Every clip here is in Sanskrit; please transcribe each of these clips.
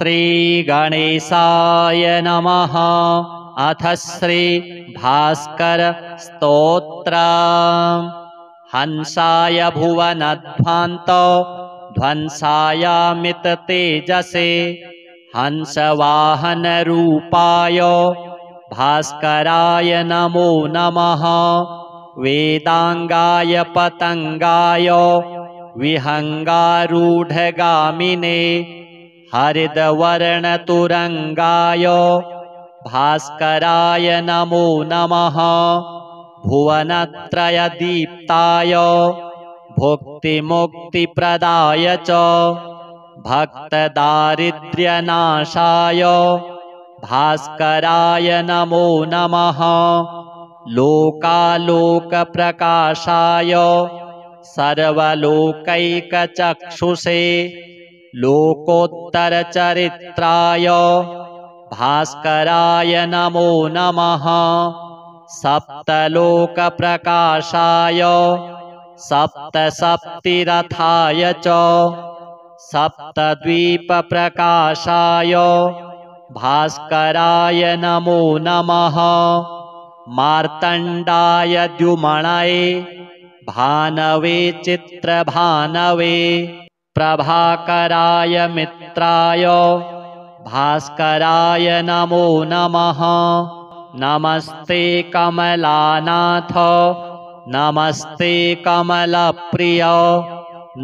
श्रीगणेशाय नमः। अथ श्री भास्कर स्तोत्र। हंसाय भुवनध्वान्तो ध्वंसायामित तेजसे हंसवाहन रूपाय भास्कराय नमो नमः। वेदांगाय पतंगाय विहंगारूढ़गामिने हरिद्वर्णतुरंगाय भास्कराय नमो नमः। भुवनत्रयदीप्ताय भुक्तिमुक्तिप्रदाय च भक्तदारिद्र्यनाशाय भास्कराय नमो नमः। लोकालोकप्रकाशाय सर्वलोकैकचक्षुषे लोकोत्तरचरित्राय भास्कराय नमो नमः। सप्तलोकप्रकाशाय सप्तसप्तिरथाय च सप्तद्वीपप्रकाशाय भास्कराय नमो नमः। मार्तण्डाय द्युमणये भानवे चित्रभानवे प्रभाकराय मित्राय भास्कराय नमो नमः। नमस्ते कमलानाथ नमस्ते कमलप्रिय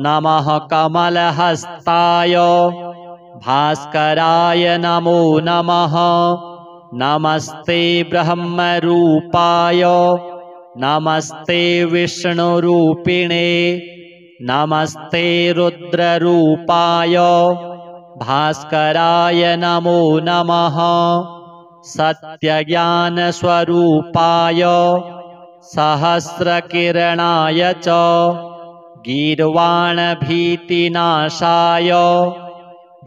नमः कमलहस्ताय भास्कराय नमो नमः। नमस्ते ब्रह्मरूपाय नमस्ते विष्णुरूपिणे नमस्ते रुद्ररूपाय भास्कराय नमो नमः। सत्यज्ञानस्वरूपाय सहस्रकिरणाय च गीर्वाणभीतिनाशाय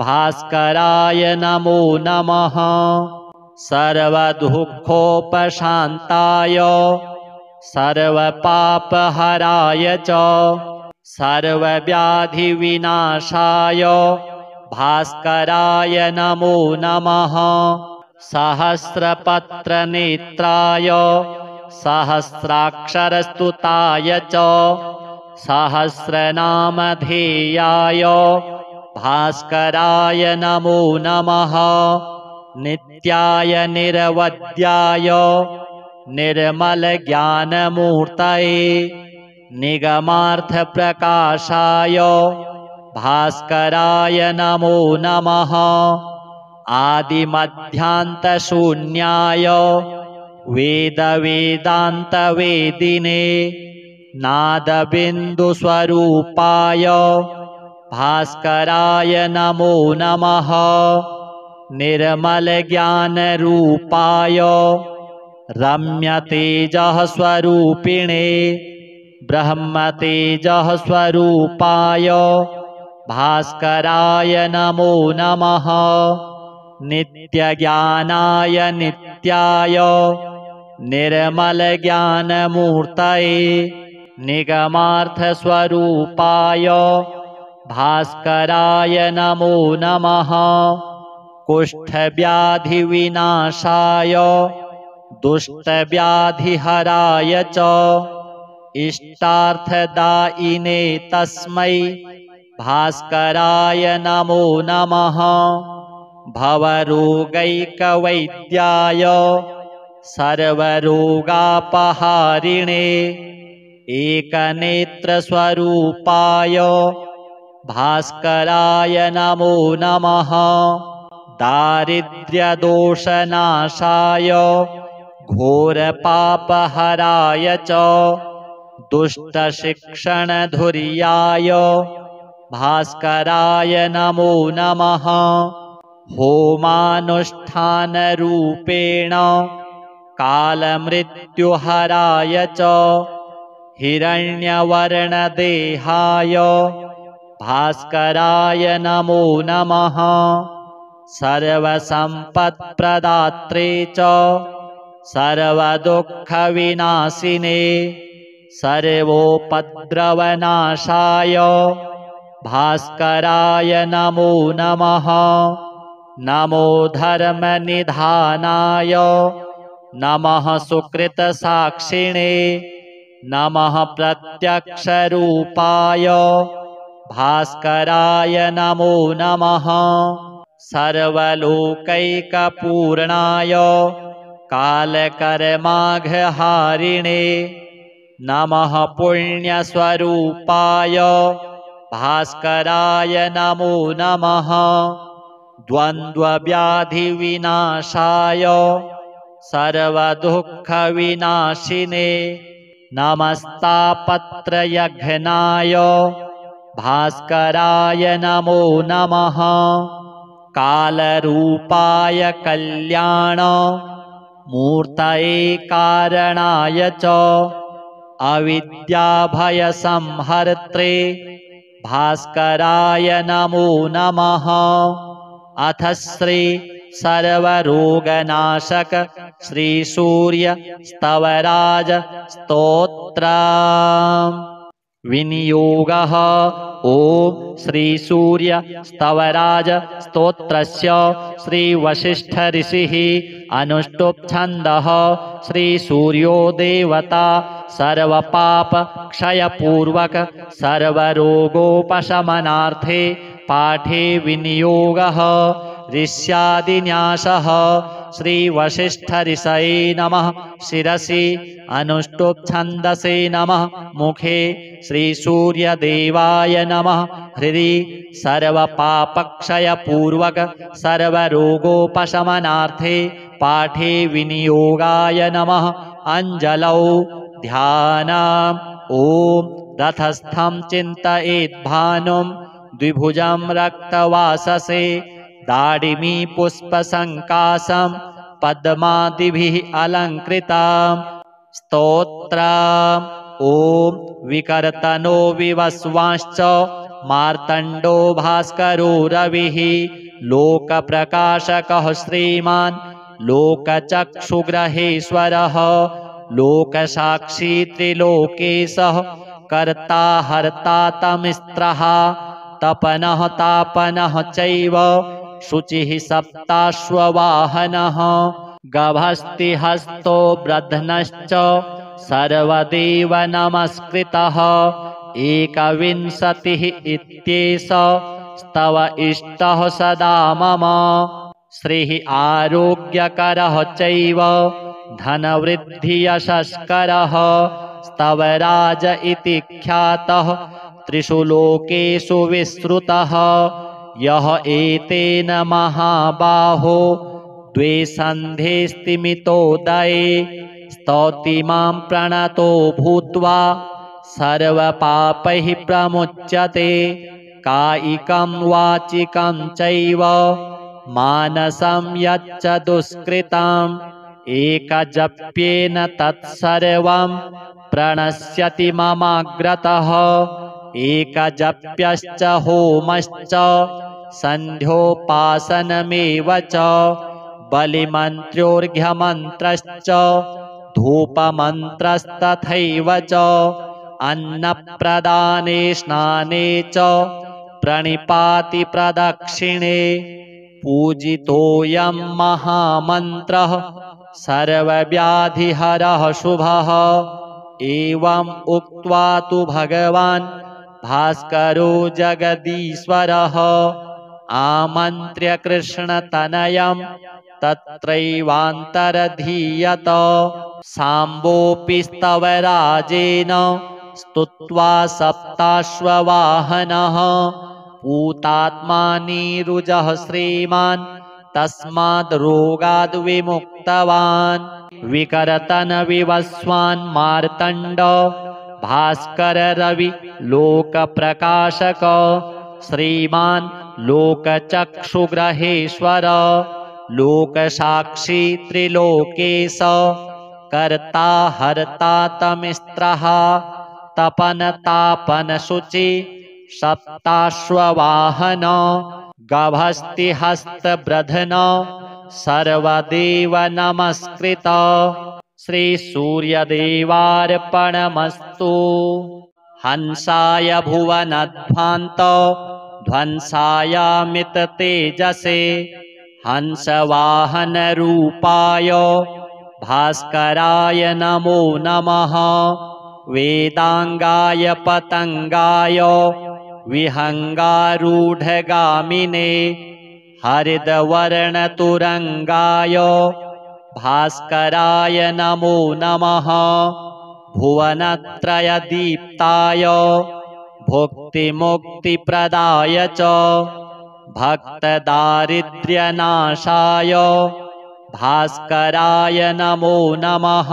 भास्कराय नमो नमः। सर्वदुःखोपशान्ताय सर्वपापहराय च सर्वव्याधिविनाशाय भास्कराय नमो नमः। सहस्रपत्रनेत्राय सहस्राक्षरस्तुताय च सहस्रनामधेयाय भास्कराय नमो नमः। नित्याय निरवध्याय निर्मलज्ञानमूर्तये निगमार्थप्रकाशाय भास्कराय नमो नमः। आदिमध्यान्तशून्याय वेदवेदान्तवेदिने नादबिन्दुस्वरूपाय भास्कराय नमो नमः। निर्मलज्ञानरूपाय रम्यतेजःस्वरूपिणे ब्रह्मतेजःस्वरूपाय भास्कराय नमो नमः। नित्यज्ञानाय नित्याय निर्मलज्ञानमूर्तये निगमार्थस्वरूपाय भास्कराय नमो नमः। कुष्ठव्याधिविनाशाय दुष्टव्याधिहराय च इष्टार्थदायिने तस्मै भास्कराय नमो नमः। भवरोगैकवैद्याय सर्वरोगापहारिणे एकनेत्रस्वरूपाय भास्कराय नमो नमः। दारिद्र्यदोषनाशाय घोरपापहराय च दुष्टशिक्षणधुर्याय भास्कराय नमो नमः। होमानुष्ठानरूपेण कालमृत्युहराय च हिरण्यवर्णदेहाय भास्कराय नमो नमः। सर्वसम्पत्प्रदात्रे च सर्वदुःखविनाशिने सर्वोपद्रवनाशाय भास्कराय नमो नमः। नमो धर्मनिधानाय नमः सुकृतसाक्षिणे नमः प्रत्यक्षरूपाय भास्कराय नमो नमः सर्वलोकैकपूर्णाय कालकर्माघहारिणे नमः पुण्यस्वरूपाय भास्कराय नमो नमः द्वन्द्वव्याधिविनाशाय सर्वदुःखविनाशिने नमस्तापत्रयघ्नाय भास्कराय नमो नमः कालरूपाय कल्याण मूर्तये कारणाय च अविद्याभयसंहर्त्रे भास्कराय नमो नमः अथ श्री सर्वरोगनाशक श्री सूर्य स्तवराज स्तोत्र विनियोगः ओम श्री सूर्य स्तवराज स्तोत्रस्य श्री वशिष्ठ ऋषिः अनुष्टुप् छन्दः श्री सूर्यो देवता सर्वपाप क्षयपूर्वक सर्वरोगोपशमनार्थे पाठे विनियोगः ऋष्यादिन्यासः श्री वशिष्ठ ऋषये नमः शिरसि अनुष्टुप् छन्दसे नमः मुखे श्री सूर्यदेवाय नमः हृदि सर्वपापक्षयपूर्वक सर्वरोगोपशमनार्थे पाठे विनियोगाय नमः अंजलौ ध्यानम् ओम रथस्थं चिन्तयेद्भानुं द्विभुजं रक्तवाससे दाडिमी पुष्पसङ्कासं पद्मादिभिः अलङ्कृतां स्तोत्रम् ओम विकर्तनो विवस्वांश्च मार्तण्डो भास्करो रविः लोकप्रकाशकः श्रीमान् लोकचक्षुग्रहेश्वरः लोकसाक्षी त्रिलोकेशः कर्ता हर्ता तमिस्त्रः तपनः तापनः चैव शुचिः सप्ताश्ववाहनः गभस्तिहस्तो ब्रध्नश्च सर्वदेव नमस्कृतः एकविंशतिः इत्येष स्तव इष्टः सदा मम श्रीः आरोग्यकरः चैव धनवृद्धियशस्करः स्तवराज इति ख्यातः त्रिषु लोकेषु विश्रुतः यः एतेन महाबाहो द्वे सन्धे स्तिमितोदये स्तौति मां प्रणतो भूत्वा सर्वपापैः प्रमुच्यते कायिकं वाचिकं चैव मानसं यच्च दुष्कृतम् एकजप्येन तत्सर्वं प्रणश्यति ममाग्रतः एकजप्यश्च होमश्च सन्ध्योपासनमेव च बलिमन्त्रोर्घ्यमन्त्रश्च धूपमन्त्रस्तथैव च अन्नप्रदाने स्नाने च प्रणिपाति प्रदक्षिणे पूजितोऽयं महामन्त्रः सर्वव्याधिहरः शुभः एवम् उक्त्वा तु भगवान् भास्करो जगदीश्वरः आमन्त्र्य कृष्णतनयं तत्रैवान्तरधीयत साम्बोऽपि स्तवराजेन स्तुत्वा सप्ताश्ववाहनः पूतात्मा नीरुजः श्रीमान् तस्माद् रोगाद् विमुक्तवान् विकर्तन विवस्वान् मार्तण्ड भास्कर रवि लोकप्रकाशक श्रीमान् लोकचक्षुग्रहेश्वर लोकसाक्षी त्रिलोकेश कर्ता हर्ता तमिस्त्रः तपनतापनशुचि सप्ताश्ववाहन गभस्तिहस्तब्रधन सर्वदेव नमस्कृत श्री सूर्यदेवार्पणमस्तु हंसाय भुवनध्वान्त ध्वंसायामित तेजसे हंसवाहनरूपाय भास्कराय नमो नमः। वेदांगाय पतंगाय विहंगारूढ़गामिने हरिद्वर्णतुरंगाय भास्कराय नमो नमः। भुवनत्रयदीप्ताय भुक्तिमुक्तिप्रदाय च भक्तदारिद्र्यनाशाय भास्कराय नमो नमः।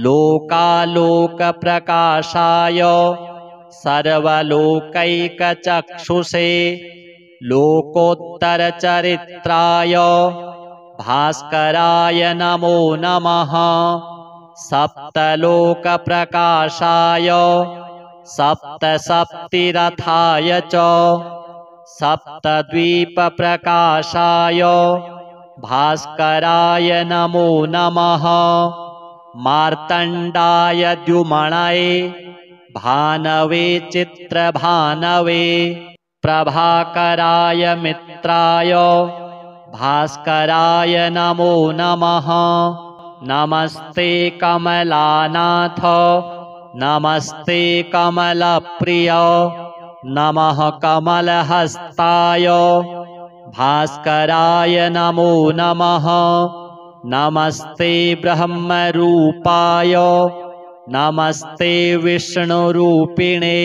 लोकालोकप्रकाशाय सर्वलोकैकचक्षुषे लोकोत्तरचरित्राय भास्कराय नमो नमः। सप्तलोकप्रकाशाय सप्तसप्तिरथाय च सप्तद्वीपप्रकाशाय भास्कराय नमो नमः। मार्तण्डाय द्युमणये भानवे चित्रभानवे प्रभाकराय मित्राय भास्कराय नमो नमः। नमस्ते कमलानाथ नमस्ते कमलप्रिय नमः कमलहस्ताय भास्कराय नमो नमः। नमस्ते ब्रह्मरूपाय नमस्ते विष्णुरूपिणे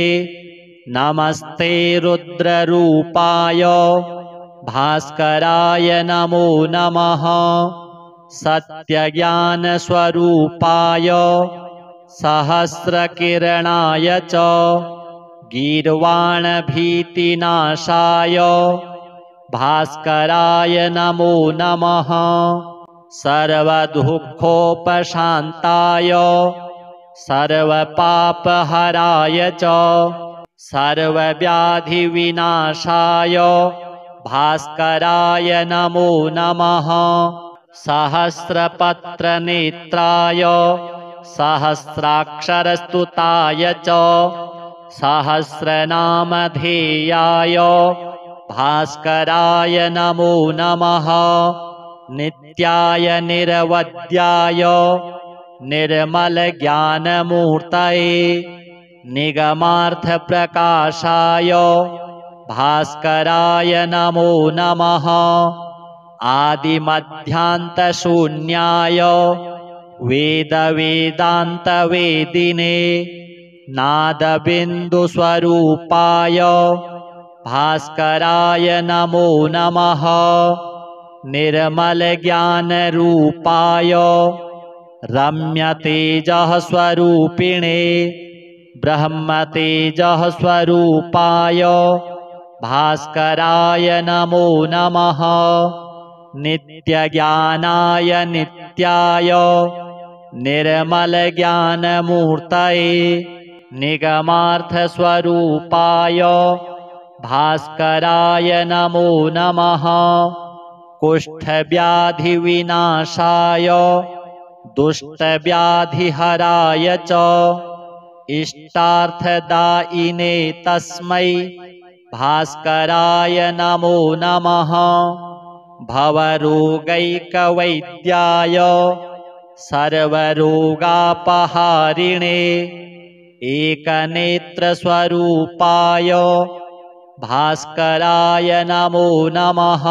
नमस्ते रुद्ररूपाय भास्कराय नमो नमः। सत्यज्ञानस्वरूपाय सहस्रकिरणाय च गीर्वाणभीतिनाशाय भास्कराय नमो नमः। सर्वदुःखोपशान्ताय सर्वपापहराय च सर्वव्याधिविनाशाय भास्कराय नमो नमः। सहस्रपत्रनेत्राय सहस्राक्षरस्तुताय च सहस्रनामधेयाय भास्कराय नमो नमः। नित्याय निरवध्याय निर्मलज्ञानमूर्तये निगमार्थप्रकाशाय भास्कराय नमो नमः। आदिमध्यान्तशून्याय वेदवेदान्तवेदिने नादबिन्दुस्वरूपाय भास्कराय नमो नमः। निर्मलज्ञानरूपाय रम्यतेजःस्वरूपिणे ब्रह्मतेजःस्वरूपाय भास्कराय नमो नमः। नित्यज्ञानाय नित्याय निर्मलज्ञानमूर्तये निगमार्थस्वरूपाय भास्कराय नमो नमः। कुष्ठव्याधिविनाशाय दुष्टव्याधिहराय च इष्टार्थदायिने तस्मै भास्कराय नमो नमः। भवरोगैकवैद्याय सर्वरोगापहारिणे एकनेत्रस्वरूपाय भास्कराय नमो नमः।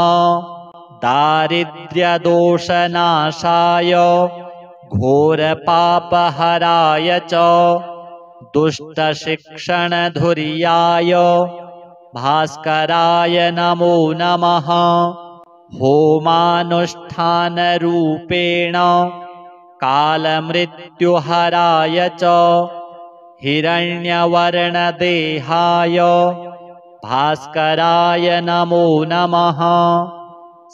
दारिद्र्यदोषनाशाय घोरपापहराय च दुष्टशिक्षणधुर्याय भास्कराय नमो नमः। होमानुष्ठानरूपेण कालमृत्युहराय च हिरण्यवर्णदेहाय भास्कराय नमो नमः।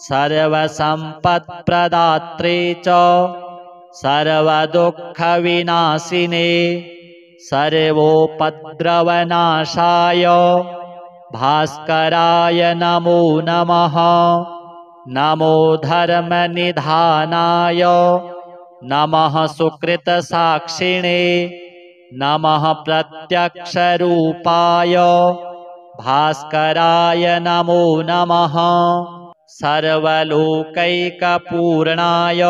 सर्वसम्पत्प्रदात्रे च सर्वदुःखविनाशिने सर्वोपद्रवनाशाय भास्कराय नमो नमः। नमो धर्मनिधानाय नमः सुकृतसाक्षिणे नमः प्रत्यक्षरूपाय भास्कराय नमो नमः। सर्वलोकैकपूर्णाय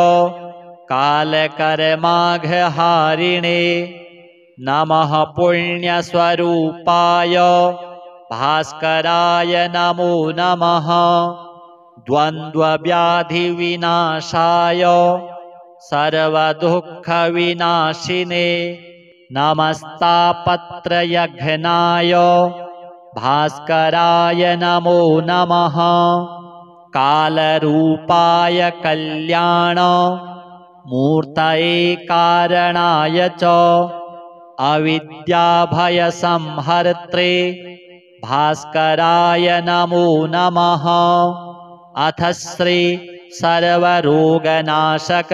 कालकर्माघहारिणे नमः पुण्यस्वरूपाय भास्कराय नमो नमः द्वन्द्वव्याधिविनाशाय सर्वदुःखविनाशिने नमस्तापत्रयघ्नाय भास्कराय नमो नमः कालरूपाय कल्याण मूर्तये कारणाय च अविद्याभयसंहर्त्रे भास्कराय नमो नमः अथ श्री सर्वरोगनाशक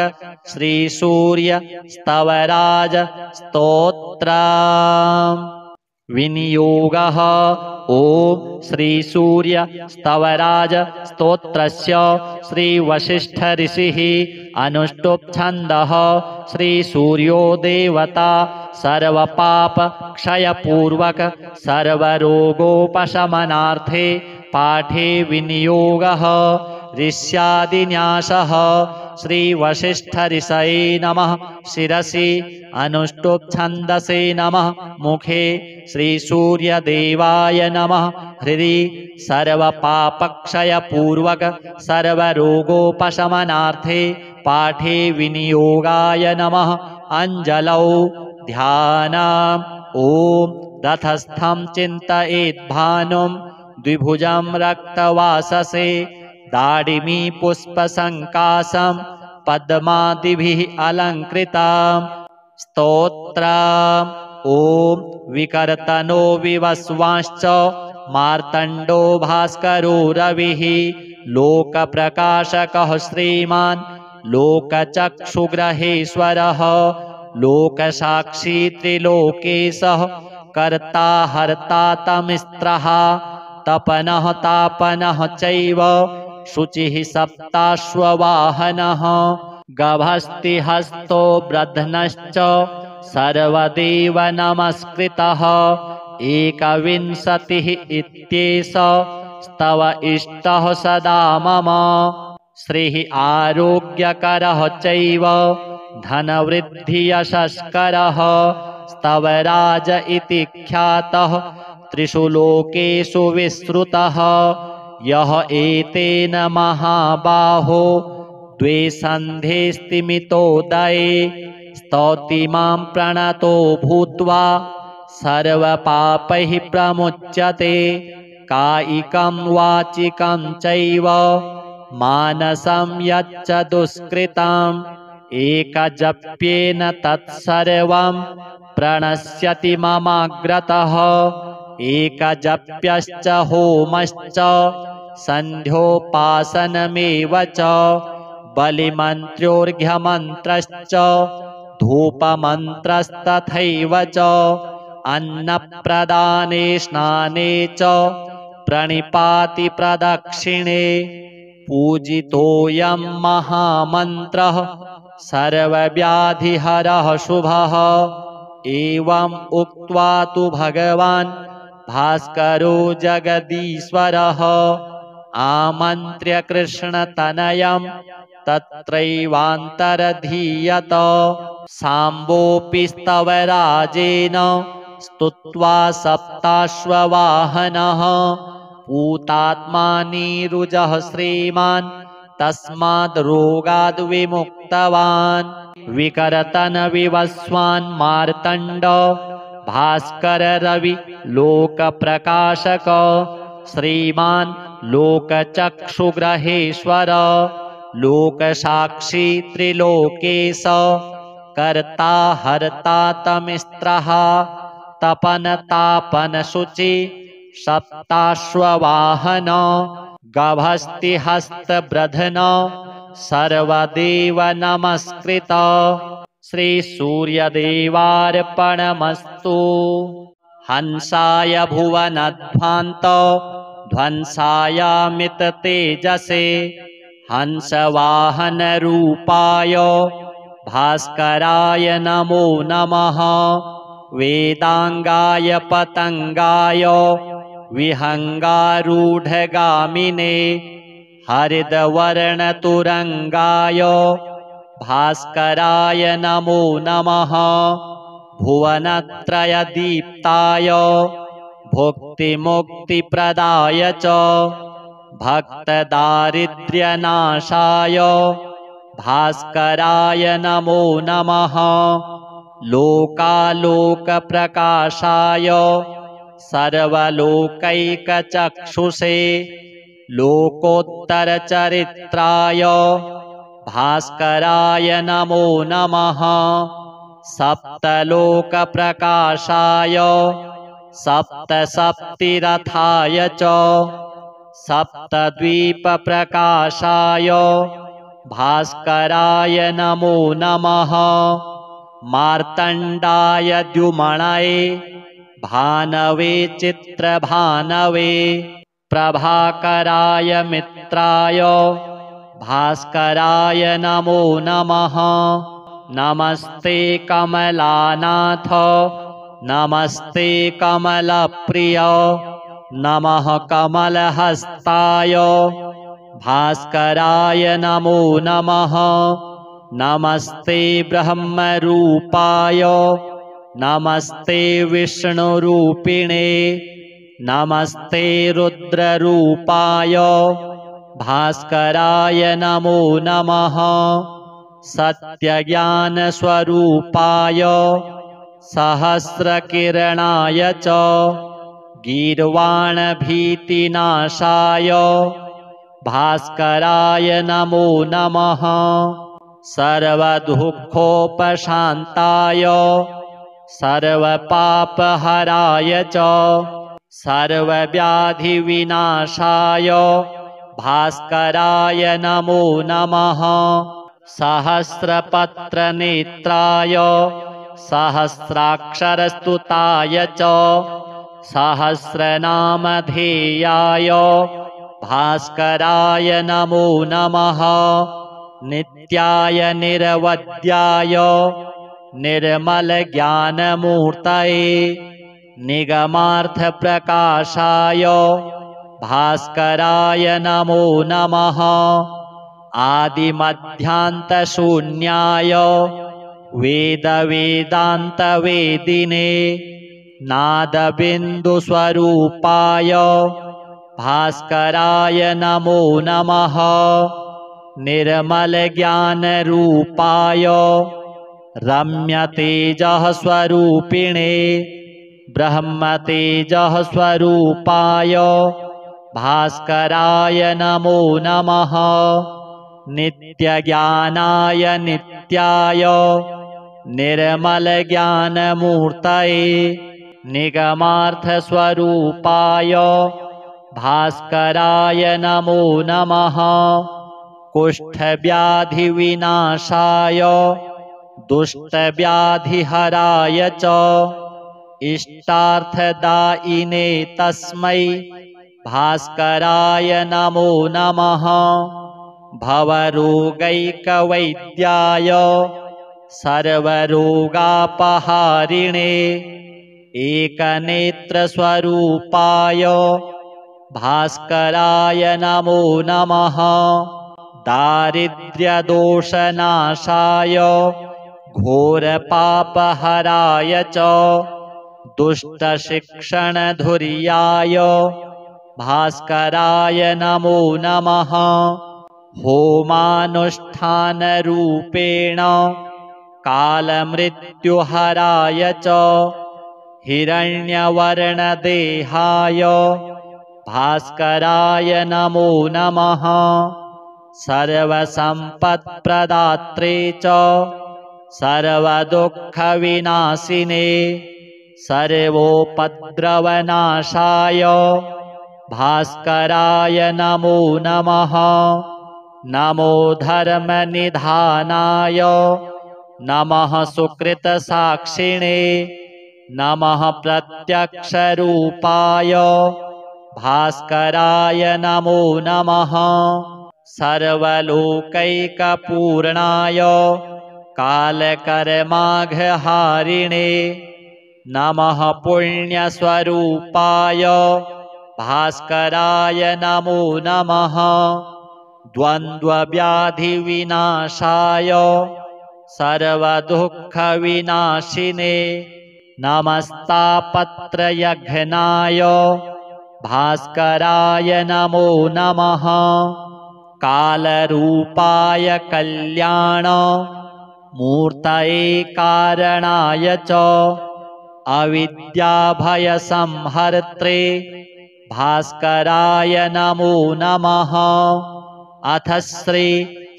श्री सूर्य स्तवराज स्तोत्र विनियोगः ओम श्री सूर्य स्तवराज स्तोत्रस्य श्री वशिष्ठ ऋषिः अनुष्टुप् छन्दः श्री सूर्यो देवता सर्वपाप क्षयपूर्वक सर्वरोगोपशमनार्थे पाठे विनियोगः ऋष्यादिन्यासः श्री वशिष्ठ ऋषये नमः शिरसि अनुष्टुप् छन्दसे नमः मुखे श्री सूर्यदेवाय नमः हृदि सर्वपापक्षयपूर्वक सर्वरोगोपशमनार्थे पाठे विनियोगाय नमः अंजलौ ध्यानम् ओम रथस्थं चिन्तयेद्भानुं द्विभुजं रक्तवाससे दाडिमी पुष्पसङ्कासं पद्मादिभिः अलङ्कृताम् स्तोत्रम् ओम विकर्तनो विवस्वांश्च मार्तण्डो भास्करो रविः लोकप्रकाशकः श्रीमान् लोकचक्षुग्रहेश्वरः लोकसाक्षी त्रिलोकेशः कर्ता हर्ता तमिस्त्रः तपनः तापनः चैव शुचिः सप्ताश्ववाहनः गभस्तिहस्तो ब्रध्नश्च सर्वदेव नमस्कृतः एकविंशतिः इत्येष स्तव इष्टः सदा मम श्रीः आरोग्यकरः चैव धनवृद्धियशस्करः स्तवराज इति ख्यातः त्रिषु लोकेषु विश्रुतः यः एतेन महाबाहो द्वे सन्धे स्तिमितोदये स्तौति मां प्रणतो भूत्वा सर्वपापैः प्रमुच्यते कायिकं वाचिकं चैव मानसं यच्च दुष्कृतम् एकजप्येन तत्सर्वं प्रणश्यति ममाग्रतः एकजप्यश्च होमश्च सन्ध्योपासनमेव च बलिमन्त्रोर्घ्यमन्त्रश्च धूपमन्त्रस्तथैव च अन्नप्रदाने स्नाने च प्रणिपाति प्रदक्षिणे पूजितोऽयं महामन्त्रः सर्वव्याधिहरः शुभः एवम् उक्त्वा तु भगवान् भास्करो जगदीश्वरः आमन्त्र्य कृष्णतनयं तत्रैवान्तरधीयत साम्बोऽपि स्तवराजेन स्तुत्वा सप्ताश्ववाहनः पूतात्मा नीरुजः श्रीमान् तस्माद् रोगाद् विमुक्तवान् विकर्तन विवस्वान् मार्तण्ड भास्कर रवि लोकप्रकाशक श्रीमान् लोकचक्षुग्रहेश्वर लोकसाक्षी त्रिलोकेश कर्ता हर्ता तमिस्त्रः तपन तापन शुचि सप्ताश्ववाहन गभस्तिहस्तब्रधन सर्वदेव नमस्कृत श्री सूर्यदेवार्पणमस्तु हंसाय भुवनध्वान्त ध्वंसायामित तेजसे हंसवाहन रूपाय भास्कराय नमो नमः वेदांगाय पतंगाय विहंगारूढ़गामिने हरिद्वर्णतुरङ्गाय भास्कराय नमो नमः। भुवनत्रयदीप्ताय भुक्तिमुक्तिप्रदाय च भक्तदारिद्र्यनाशाय भास्कराय नमो नमः। लोकालोकप्रकाशाय सर्वलोकैकचक्षुषे लोकोत्तरचरित्राय भास्कराय नमो नमः। सप्तलोकप्रकाशाय सप्तसप्तिरथाय च सप्तद्वीपप्रकाशाय भास्कराय नमो नमः। मार्तण्डाय द्युमणये भानवे चित्रभानवे प्रभाकराय मित्राय भास्कराय नमो नमः। नमस्ते कमलानाथ नमस्ते कमलप्रिय नमः कमलहस्ताय भास्कराय नमो नमः। नमस्ते ब्रह्मरूपाय नमस्ते विष्णुरूपिणे नमस्ते रुद्ररूपाय भास्कराय नमो नमः। सत्यज्ञानस्वरूपाय सहस्रकिरणाय च गीर्वाणभीतिनाशाय भास्कराय नमो नमः। सर्वदुःखोपशान्ताय सर्वपापहराय च सर्वव्याधिविनाशाय भास्कराय नमो नमः। सहस्रपत्रनेत्राय सहस्राक्षरस्तुताय च सहस्रनामधेयाय भास्कराय नमो नमः। नित्याय निरवध्याय निर्मलज्ञानमूर्तये निगमार्थप्रकाशाय भास्कराय नमो नमः। आदिमध्यान्तशून्याय वेदवेदान्तवेदिने नादबिन्दुस्वरूपाय भास्कराय नमो नमः। निर्मलज्ञानरूपाय रम्यतेजःस्वरूपिणे ब्रह्मतेजःस्वरूपाय भास्कराय नमो नमः। नित्यज्ञानाय नित्याय निर्मलज्ञानमूर्तये निगमार्थस्वरूपाय भास्कराय नमो नमः। कुष्ठव्याधिविनाशाय दुष्टव्याधिहराय च इष्टार्थदायिने तस्मै भास्कराय नमो नमः। भवरोगैकवैद्याय सर्वरोगापहारिणे एकनेत्रस्वरूपाय भास्कराय नमो नमः। दारिद्र्यदोषनाशाय घोरपापहराय च दुष्टशिक्षणधुर्याय भास्कराय नमो नमः। होमानुष्ठानरूपेण कालमृत्युहराय च हिरण्यवर्णदेहाय भास्कराय नमो नमः। सर्वसम्पत्प्रदात्रे च सर्वदुःखविनाशिने सर्वोपद्रवनाशाय भास्कराय नमो नमः। नमो धर्मनिधानाय नमः सुकृतसाक्षिणे नमः प्रत्यक्षरूपाय भास्कराय नमो नमः। सर्वलोकैकपूर्णाय कालकर्माघहारिणे नमः पुण्यस्वरूपाय भास्कराय नमो नमः। द्वन्द्वव्याधिविनाशाय सर्वदुःखविनाशिने नमस्तापत्रयघ्नाय भास्कराय नमो नमः। कालरूपाय कल्याण मूर्तये कारणाय च अविद्याभयसंहर्त्रे भास्कराय नमो नमः। अथ श्री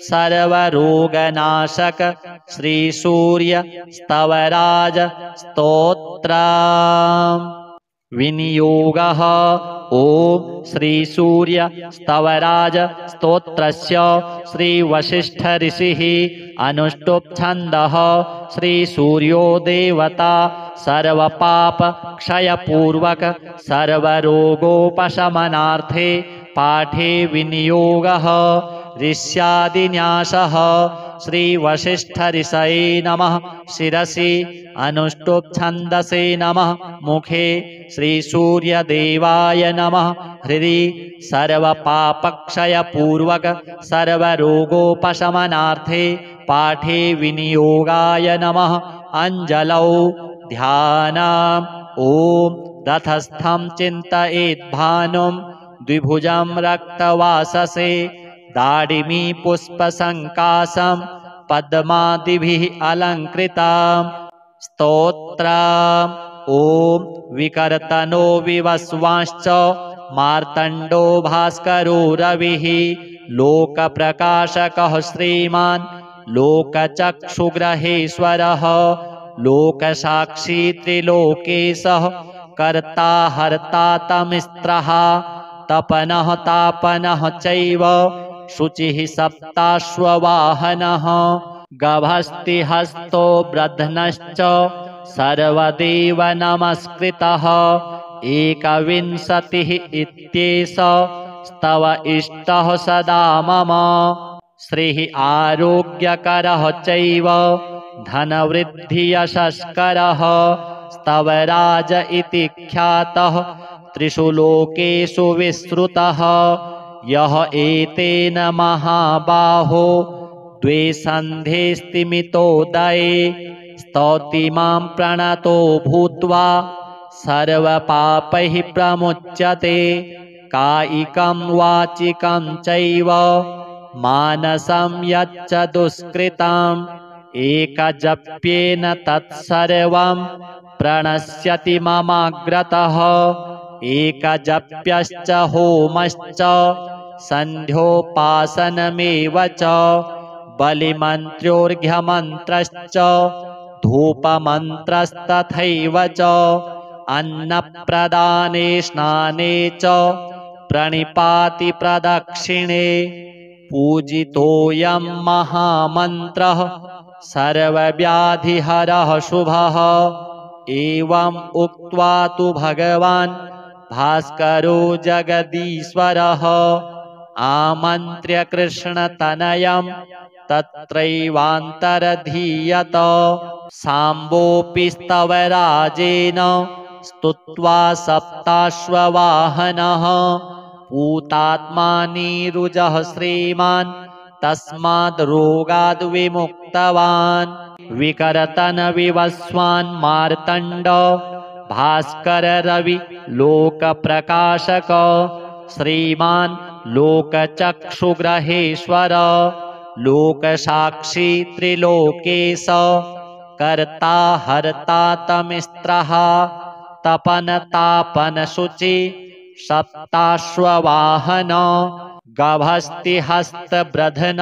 सर्वरोगनाशक श्री सूर्य स्तवराज स्तोत्र विनियोगः। ओम श्री सूर्य स्तवराज स्तोत्रस्य श्री वशिष्ठ ऋषिः अनुष्टुप् छन्दः। श्री सूर्यो देवता सर्वपाप क्षयपूर्वक सर्वरोगोपशमनार्थे पाठे विनियोगः। ऋष्यादिन्यासः। श्री वशिष्ठ ऋषये नमः। शिरसि अनुष्टुप् छन्दसे नमः। मुखे श्री सूर्यदेवाय नमः। हृदि सर्वपापक्षयपूर्वक सर्वरोगोपशमनार्थे पाठे विनियोगाय नमः। अंजलौ ध्यानम्। ओम रथस्थं चिन्तयेत् भानुं द्विभुजं रक्तवाससे दाडिमी पुष्पसङ्काशं पद्मादिभिः अलङ्कृतम्। स्तोत्रम्। ओम विकर्तनो विवस्वांश्च मार्तण्डो भास्करो रविः लोकप्रकाशकः श्रीमान् लोकचक्षुग्रहेश्वरः लोकसाक्षी त्रिलोकेशः कर्ता हर्ता तमिस्त्रः तपनः तापनः चैव शुचिः सप्ताश्ववाहनः गभस्तिहस्तो ब्रध्नश्च सर्वदेव नमस्कृतः एकविंशतिः इत्येष स्तव इष्टः सदा मम श्रीः आरोग्यकरः चैव धनवृद्धियशस्करः स्तवराज इति ख्यातः त्रिषु लोकेषु विश्रुतः यः एतेन महाबाहो द्वे सन्धे स्तिमितोदये स्तौति मां प्रणतो भूत्वा सर्वपापैः प्रमुच्यते कायिकं वाचिकं चैव मानसं यच्च दुष्कृतम् एकजप्येन तत्सर्वं प्रणश्यति ममाग्रतः एकजप्यश्च होमश्च सन्ध्योपासनमेव च बलिमन्त्रोर्घ्यमन्त्रश्च धूपमन्त्रस्तथैव च अन्नप्रदाने स्नाने च प्रणिपाति प्रदक्षिणे पूजितोऽयं महामन्त्रः सर्वव्याधिहरः शुभः एवम् उक्त्वा तु भगवान् भास्करो जगदीश्वरः आमन्त्र्य कृष्णतनयं तत्रैवान्तरधीयत साम्बोऽपि स्तवराजेन स्तुत्वा सप्ताश्ववाहनः पूतात्मा नीरुजः श्रीमान् तस्माद् रोगाद् विमुक्तवान् विकर्तन विवस्वान् मार्तण्ड भास्कर रवि लोकप्रकाशक श्रीमान् लोकचक्षुग्रहेश्वर लोकसाक्षी त्रिलोकेश कर्ता हर्ता तमिस्त्रः तपन तापन शुचि सप्ताश्ववाहन गभस्तिहस्तब्रधन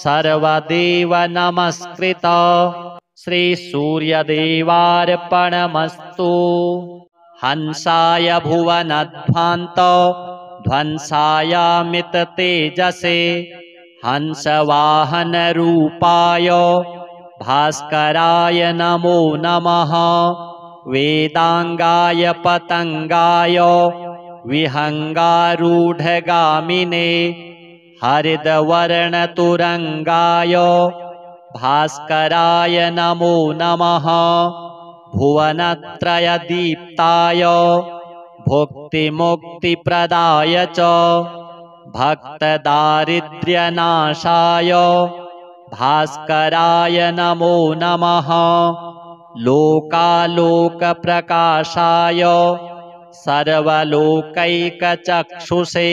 सर्वदेव नमस्कृत श्री सूर्यदेवार्पणमस्तु हंसाय भुवनध्वान्त ध्वंसायामित तेजसे हंसवाहनरूपाय भास्कराय नमो नमः वेदांगाय पतंगाय विहंगारूढ़गामिने हरिद्वर्णतुरंगाय भास्कराय नमो नमः भुवनत्रयदीप्ताय भुक्तिमुक्तिप्रदाय च भक्तदारिद्र्यनाशाय भास्कराय नमो नमः। लोकालोकप्रकाशाय सर्वलोकैकचक्षुषे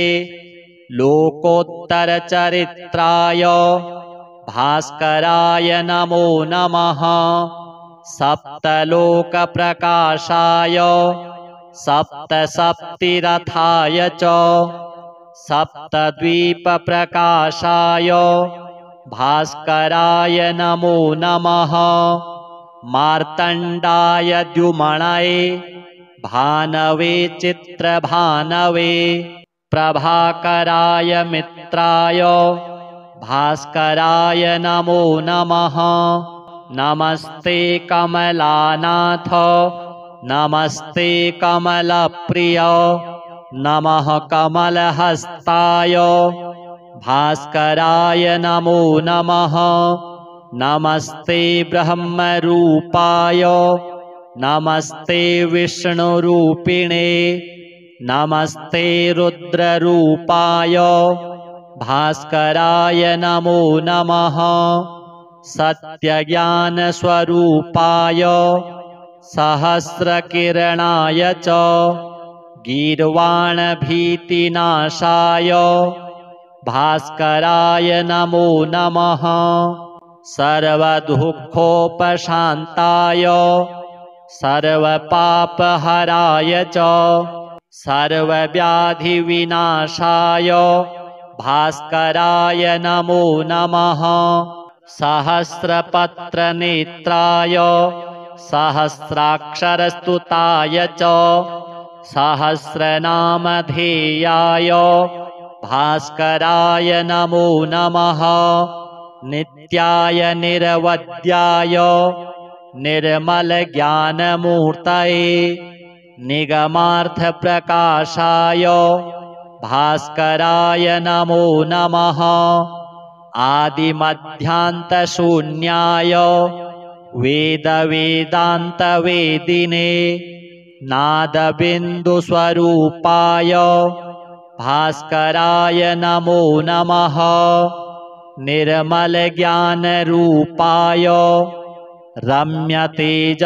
लोकोत्तरचरित्राय भास्कराय नमो नमः। सप्तलोकप्रकाशाय सप्तसप्तिरथाय च सप्तद्वीपप्रकाशाय भास्कराय नमो नमः। मार्तण्डाय द्युमणये भानवे चित्रभानवे प्रभाकराय मित्राय भास्कराय नमो नमः। नमस्ते कमलानाथ नमस्ते कमलप्रिय नमः कमलहस्ताय भास्कराय नमो नमः। नमस्ते ब्रह्मरूपाय नमस्ते विष्णुरूपिणे नमस्ते रुद्ररूपाय भास्कराय नमो नमः। सत्यज्ञानस्वरूपाय सहस्रकिरणाय च गीर्वाणभीतिनाशाय भास्कराय नमो नमः। सर्वदुःखोपशान्ताय सर्वपापहराय च सर्वव्याधिविनाशाय भास्कराय नमो नमः। सहस्रपत्रनेत्राय सहस्राक्षरस्तुताय च सहस्रनामधेयाय भास्कराय नमो नमः। नित्याय निरवध्याय निर्मलज्ञानमूर्तये निगमार्थप्रकाशाय भास्कराय नमो नमः। आदिमध्यान्तशून्याय वेदवेदान्तवेदिने नादबिन्दुस्वरूपाय भास्कराय नमो नमः। निर्मलज्ञानरूपाय रम्यतेजःस्वरूपिणे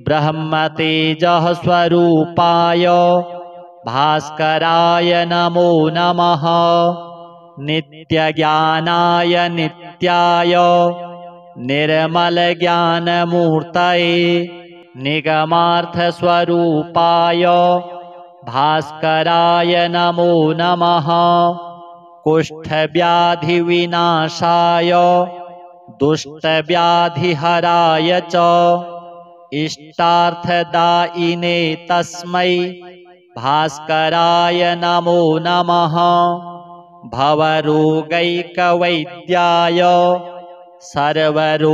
ब्रह्मतेजःस्वरूपाय भास्कराय नमो नमः। नित्यज्ञानाय नित्याय निर्मलज्ञानमूर्तये निगमार्थस्वरूपाय भास्कराय नमो नमः। कुष्ठव्याधिविनाशाय दुष्टव्याधिहराय च इष्टार्थदायिने तस्मै भास्कराय नमो नमः। भवरोगैकवैद्याय सर्वरोगापहारिणे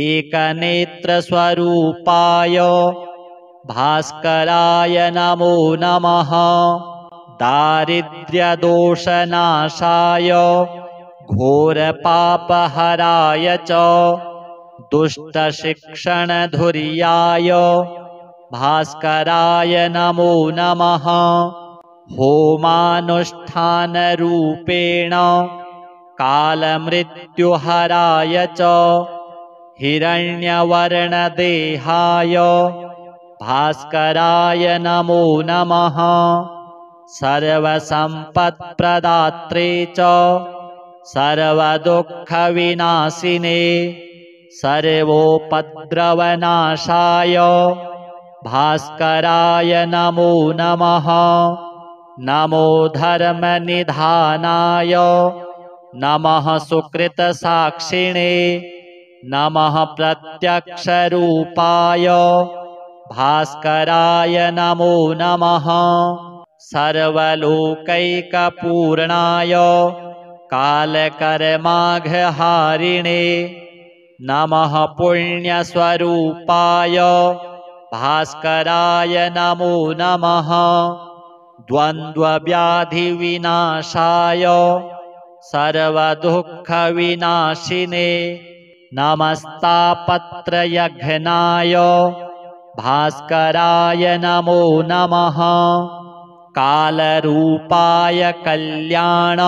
एकनेत्रस्वरूपाय भास्कराय नमो नमः। दारिद्र्यदोषनाशाय घोरपापहराय च दुष्टशिक्षणधुर्याय भास्कराय नमो नमः। होमानुष्ठानरूपेण कालमृत्युहराय च हिरण्यवर्णदेहाय भास्कराय नमो नमः। सर्वसम्पत्प्रदात्रे च सर्वदुःखविनाशिने सर्वोपद्रवनाशाय भास्कराय नमो नमः। नमो धर्मनिधानाय नमः सुकृतसाक्षिणे नमः प्रत्यक्षरूपाय भास्कराय नमो नमः। सर्वलोकैकपूर्णाय कालकर्माघहारिणे नमः पुण्यस्वरूपाय भास्कराय नमो नमः। द्वन्द्वव्याधिविनाशाय सर्वदुःखविनाशिने नमस्तापत्रयघ्नाय भास्कराय नमो नमः। कालरूपाय कल्याण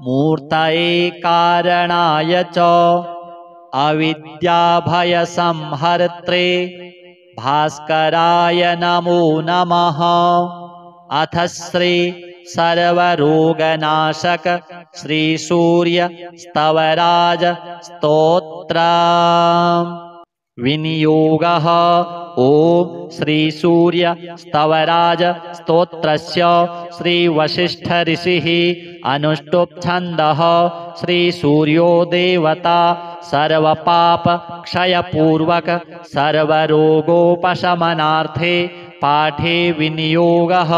मूर्तये कारणाय च अविद्याभयसंहर्त्रे भास्कराय नमो नमः। अथ श्री सर्वरोगनाशक श्री सूर्य स्तवराज स्तोत्र। विनियोगः। ओम श्री सूर्य स्तवराज स्तोत्रस्य श्री वशिष्ठ ऋषिः अनुष्टुप् छन्दः। श्री सूर्यो देवता सर्वपाप क्षयपूर्वक सर्वरोगोपशमनार्थे पाठे विनियोगः।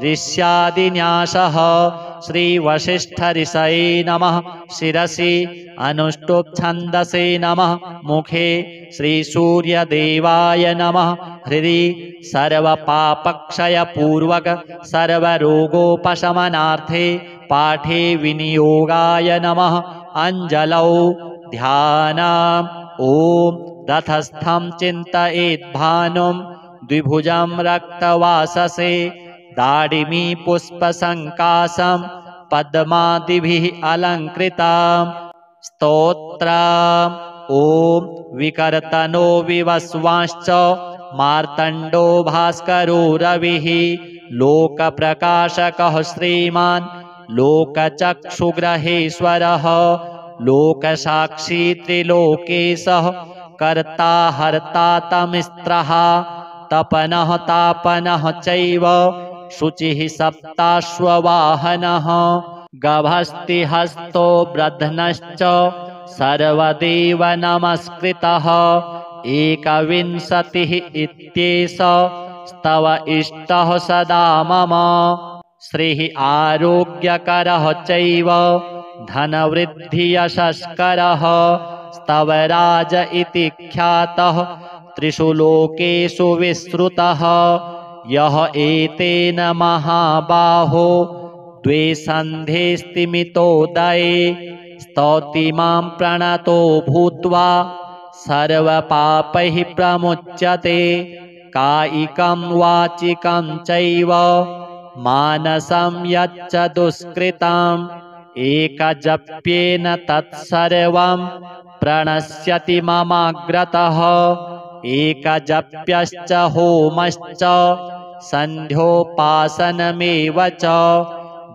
ऋष्यादिन्यासः। श्री वशिष्ठ ऋषये नमः शिरसि अनुष्टुप् छन्दसे नमः मुखे श्री सूर्यदेवाय नमः हृदि सर्वपापक्षयपूर्वक सर्वरोगोपशमनार्थे पाठे विनियोगाय नमः। अंजलौ ध्यानम्। ओम रथस्थं चिन्तयेद्भानुं द्विभुजं रक्तवाससे दाडिमी पुष्पसङ्काशं पद्मादिभिः अलङ्कृताम्। स्तोत्रम्। ओम विकर्तनो विवस्वांश्च मार्तण्डो भास्करो रविः लोकप्रकाशकः श्रीमान् लोकचक्षुग्रहेश्वरः लोकसाक्षी त्रिलोकेशः कर्ता हर्ता तमिस्त्रः तपनः तापनः चैव शुचिः सप्ताश्ववाहनः गभस्तिहस्तो ब्रध्नश्च सर्वदेव नमस्कृतः एकविंशतिः इत्येष स्तव इष्टः सदा मम श्रीः आरोग्यकरः चैव धनवृद्धियशस्करः स्तवराज इति ख्यातः त्रिषु लोकेषु विश्रुतः यः एतेन महाबाहो द्वे सन्धे स्तिमितोदये स्तौति मां प्रणतो भूत्वा सर्वपापैः प्रमुच्यते कायिकं वाचिकं चैव मानसं यच्च दुष्कृतम् एकजप्येन तत्सर्वं प्रणश्यति ममाग्रतः एकजप्यश्च होमश्च सन्ध्योपासनमेव च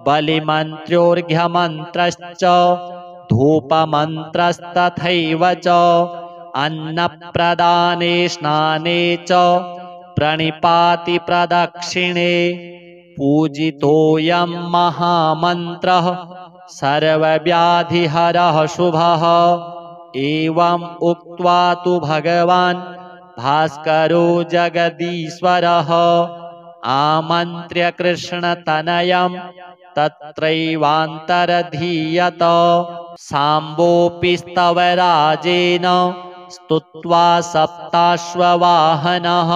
बलिमन्त्रोर्घ्यमन्त्रश्च धूपमन्त्रस्तथैव च अन्नप्रदाने स्नाने च प्रणिपाति प्रदक्षिणे पूजितोऽयं महामन्त्रः सर्वव्याधिहरः शुभः एवम् उक्त्वा तु भगवान् भास्करो जगदीश्वरः आमन्त्र्य कृष्णतनयं तत्रैवान्तरधीयत साम्बोऽपि स्तवराजेन स्तुत्वा सप्ताश्ववाहनः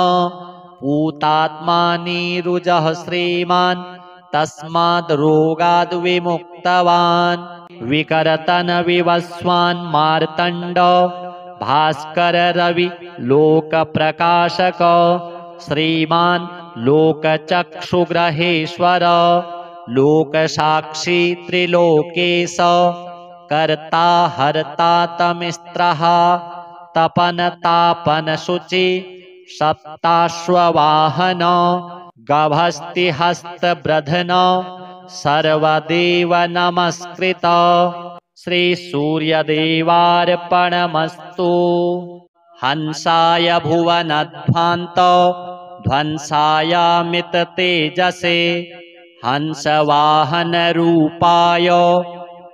पूतात्मानीरुजः श्रीमान् तस्माद् रोगाद् विमुक्तवान् विकर्तन विवस्वान् मार्तण्ड भास्कर रवि लोकप्रकाशक श्रीमान् लोकचक्षुग्रहेश्वर लोकसाक्षी त्रिलोकेश कर्ता हर्ता तमिस्त्रः तपन तापन शुचि सप्ताश्ववाहन गभस्तिहस्तब्रधन सर्वदेव नमस्कृत श्री सूर्यदेवार्पणमस्तु हंसाय भुवनध्वान्त ध्वंसायामित तेजसे हंसवाहनरूपाय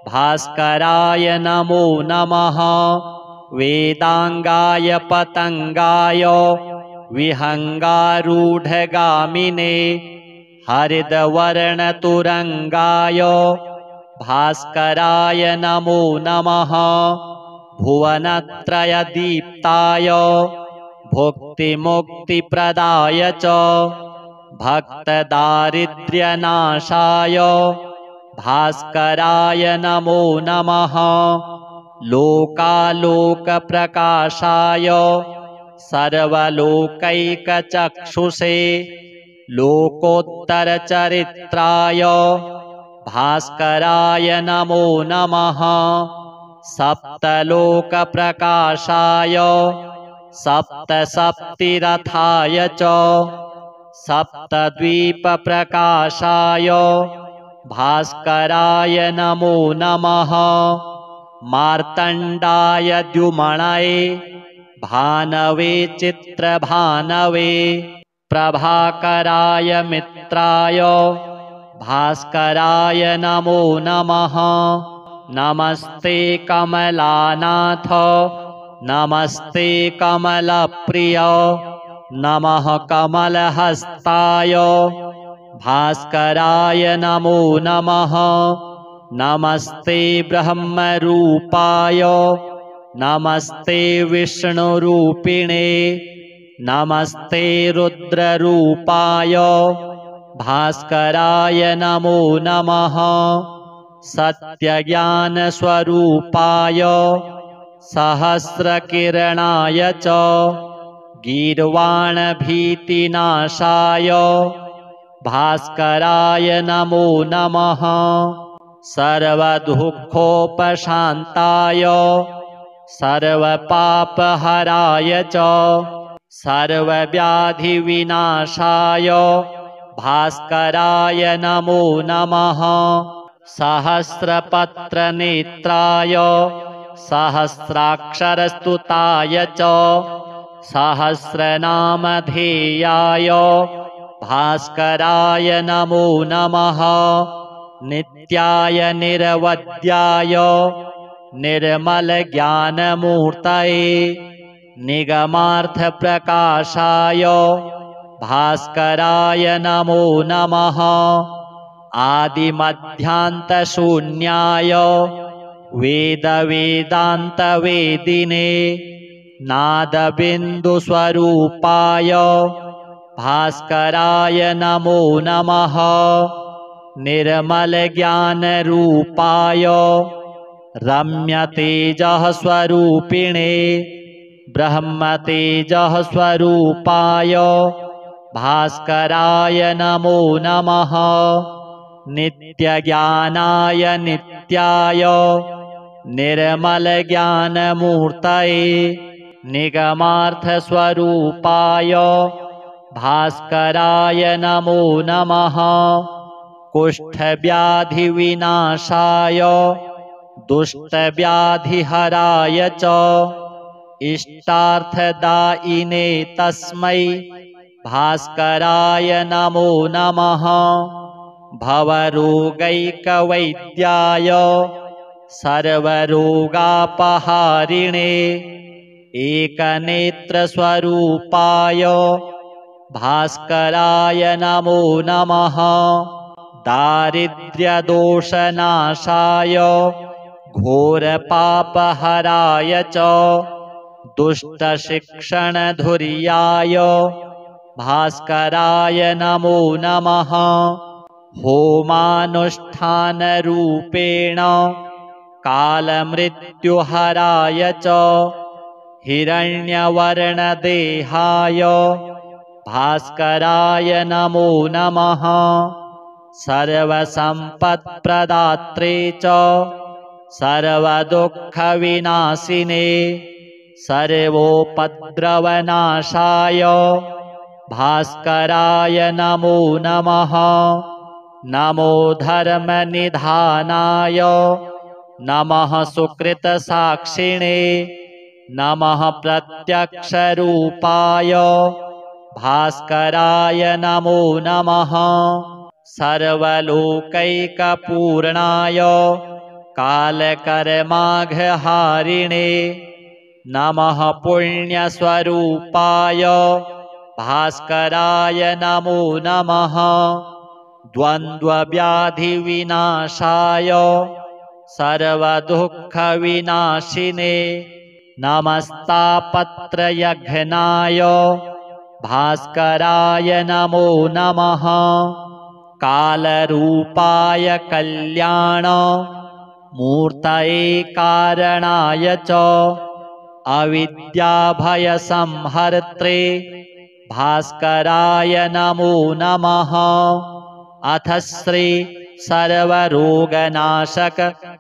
भास्कराय नमो नमः वेदांगाय पतंगाय विहंगारूढ़गामिने हरिद्वर्णतुरंगाय भास्कराय नमो नमः भुवनत्रयदीप्ताय भुक्तिमुक्तिप्रदाय च भक्तदारिद्र्यनाशाय भास्कराय नमो नमः लोकालोकप्रकाशाय सर्वलोकैकचक्षुषे लोकोत्तरचरित्राय भास्कराय नमो नमः। सप्तलोकप्रकाशाय सप्तसप्तिरथाय च सप्तद्वीपप्रकाशाय भास्कराय नमो नमः। मार्तण्डाय द्युमणये भानवे चित्रभानवे प्रभाकराय मित्राय भास्कराय नमो नमः। नमस्ते कमलानाथ नमस्ते कमलप्रिय नमः कमलहस्ताय भास्कराय नमो नमः। नमस्ते ब्रह्मरूपाय नमस्ते विष्णुरूपिणे नमस्ते रुद्ररूपाय भास्कराय नमो नमः। सत्यज्ञानस्वरूपाय सहस्रकिरणाय च गीर्वाणभीतिनाशाय भास्कराय नमो नमः। सर्वदुःखोपशान्ताय सर्वपापहराय च सर्वव्याधिविनाशाय भास्कराय नमो नमः। सहस्रपत्रनेत्राय सहस्राक्षरस्तुताय च सहस्रनामधेयाय भास्कराय नमो नमः। नित्याय निरवध्याय निर्मलज्ञानमूर्तये निगमार्थप्रकाशाय भास्कराय नमो नमः। आदिमध्यान्तशून्याय वेदवेदान्तवेदिने नादबिन्दुस्वरूपाय भास्कराय नमो नमः। निर्मलज्ञानरूपाय रम्यतेजःस्वरूपिणे ब्रह्मतेजःस्वरूपाय भास्कराय नमो नमः। नित्यज्ञानाय नित्याय निर्मलज्ञानमूर्तये निगमार्थस्वरूपाय भास्कराय नमो नमः। कुष्ठव्याधिविनाशाय दुष्टव्याधिहराय च इष्टार्थदायिने तस्मै भास्कराय नमो नमः। भवरोगैकवैद्याय सर्वरोगापहारिणे एकनेत्रस्वरूपाय भास्कराय नमो नमः। दारिद्र्यदोषनाशाय घोरपापहराय च दुष्टशिक्षणधुर्याय भास्कराय नमो नमः। होमानुष्ठानरूपेण कालमृत्युहराय च हिरण्यवर्णदेहाय भास्कराय नमो नमः। सर्वसम्पत्प्रदात्रे च सर्वदुःखविनाशिने सर्वोपद्रवनाशाय भास्कराय नमो नमः। नमो धर्मनिधानाय नमः सुकृतसाक्षिणे नमः प्रत्यक्षरूपाय भास्कराय नमो नमः। सर्वलोकैकपूर्णाय कालकर्माघहारिणे नमः पुण्यस्वरूपाय भास्कराय नमो नमः। द्वन्द्वव्याधिविनाशाय सर्वदुःखविनाशिने नमस्तापत्रयघ्नाय भास्कराय नमो नमः। कालरूपाय कल्याण मूर्तये कारणाय च अविद्याभयसंहर्त्रे भास्कराय नमो नमः। अथ श्री सर्वरोगनाशक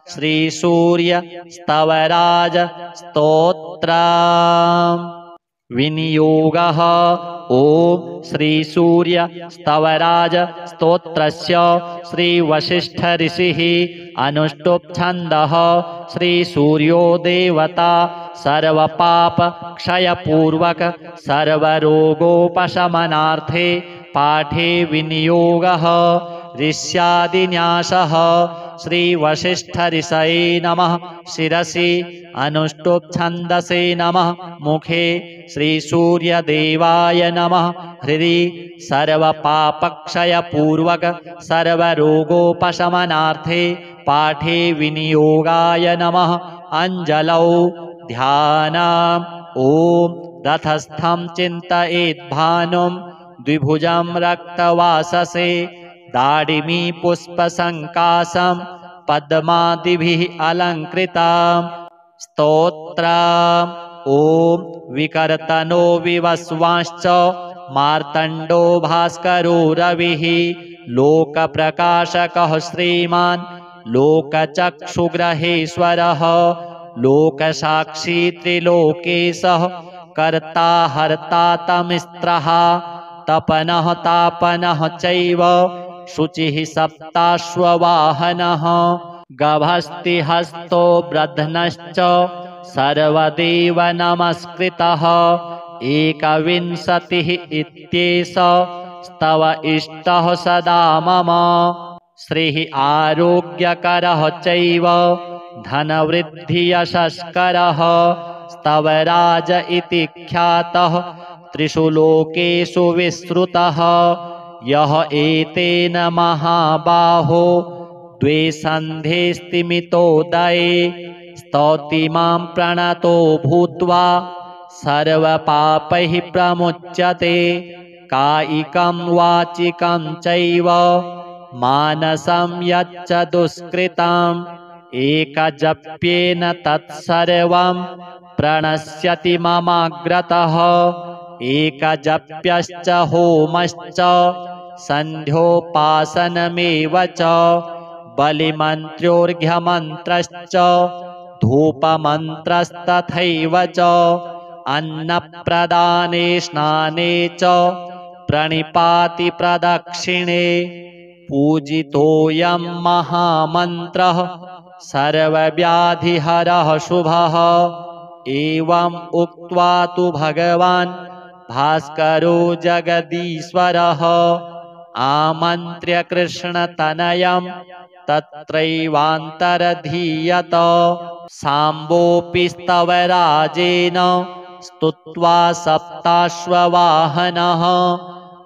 श्री सूर्य स्तवराज स्तोत्र। विनियोगः। ओम श्री सूर्य स्तवराज स्तोत्रस्य श्री वसिष्ठ ऋषिः अनुष्टुप् छन्दः। श्री सूर्यो देवता सर्वपाप क्षयपूर्वक सर्वरोगोपशमनार्थे पाठे विनियोगः। ऋष्यादिन्यासः। श्री वसिष्ठ ऋषये नमः। शिरसि अनुष्टुप् छन्दसे नमः। मुखे श्री सूर्यदेवाय नमः। हृदि सर्वपापक्षयपूर्वक सर्वरोगोपशमनार्थे पाठे विनियोगाय नमः। अंजलौ ध्यानम्। ओम रथस्थं चिन्तयेद्भानुं द्विभुजं रक्तवाससे दाडिमी पुष्पसङ्काशं पद्मादिभिः अलङ्कृताम्। स्तोत्रम्। ओम विकर्तनो विवस्वांश्च मार्तण्डो भास्करो रविः लोकप्रकाशकः श्रीमान् लोकचक्षुग्रहेश्वरः लोकसाक्षी त्रिलोकेशः कर्ता हर्ता तमिस्त्रः तपनः तापनः चैव शुचिः सप्ताश्ववाहनः गभस्तिहस्तो ब्रध्नश्च सर्वदेव नमस्कृतः एकविंशतिः इत्येष स्तव इष्टः सदा मम। श्रीः आरोग्यकरः चैव धनवृद्धियशस्करः स्तवराज इति ख्यातः त्रिषु लोकेषु विश्रुतः। यः एतेन महाबाहो द्वे सन्धे स्तिमितोदये स्तौति मां प्रणतो भूत्वा सर्वपापैः प्रमुच्यते कायिकं वाचिकं चैव मानसं यच्च दुष्कृतम् एकजप्येन तत्सर्वं प्रणश्यति ममाग्रतः एकजप्यश्च होमश्च सन्ध्योपासनमेव च बलिमन्त्रोर्घ्यमन्त्रश्च धूपमन्त्रस्तथैव च अन्नप्रदाने स्नाने च प्रणिपाति प्रदक्षिणे पूजितोऽयं महामन्त्रः सर्वव्याधिहरः शुभः। एवम् उक्त्वा तु भगवान् भास्करो जगदीश्वरः आमन्त्र्य कृष्णतनयं तत्रैवान्तरधीयत साम्बोऽपि स्तवराजेन स्तुत्वा सप्ताश्ववाहनः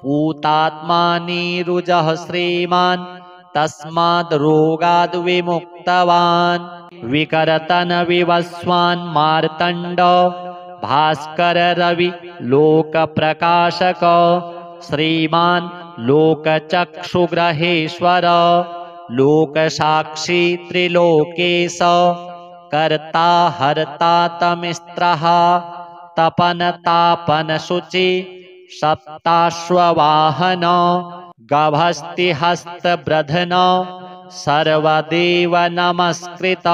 पूतात्मा नीरुजः श्रीमान् तस्माद् रोगाद् विमुक्तवान्। विकर्तन विवस्वान् मार्तण्ड भास्कर रवि लोकप्रकाशक श्रीमान् लोकचक्षुग्रहेश्वर लोकसाक्षी त्रिलोकेश कर्ता हर्ता तमिस्त्रः तपनतापन शुचि सप्ताश्ववाहन गभस्तिहस्तब्रध्न सर्वदेव नमस्कृत।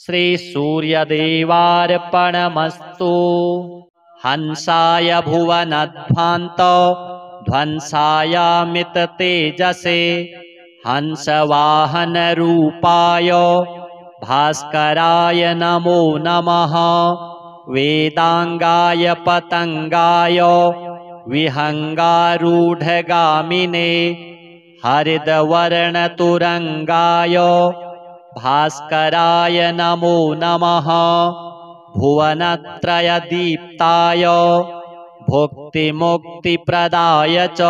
श्री सूर्यदेवार्पणमस्तु। हंसाय भुवनध्वान्त ध्वंसायामित तेजसे हंसवाहनरूपाय भास्कराय नमो नमः। वेदांगाय पतंगाय विहंगारूढ़गामिने हरिद्वर्णतुरंगाय भास्कराय नमो नमः। भुवनत्रयदीप्ताय भुक्तिमुक्तिप्रदाय च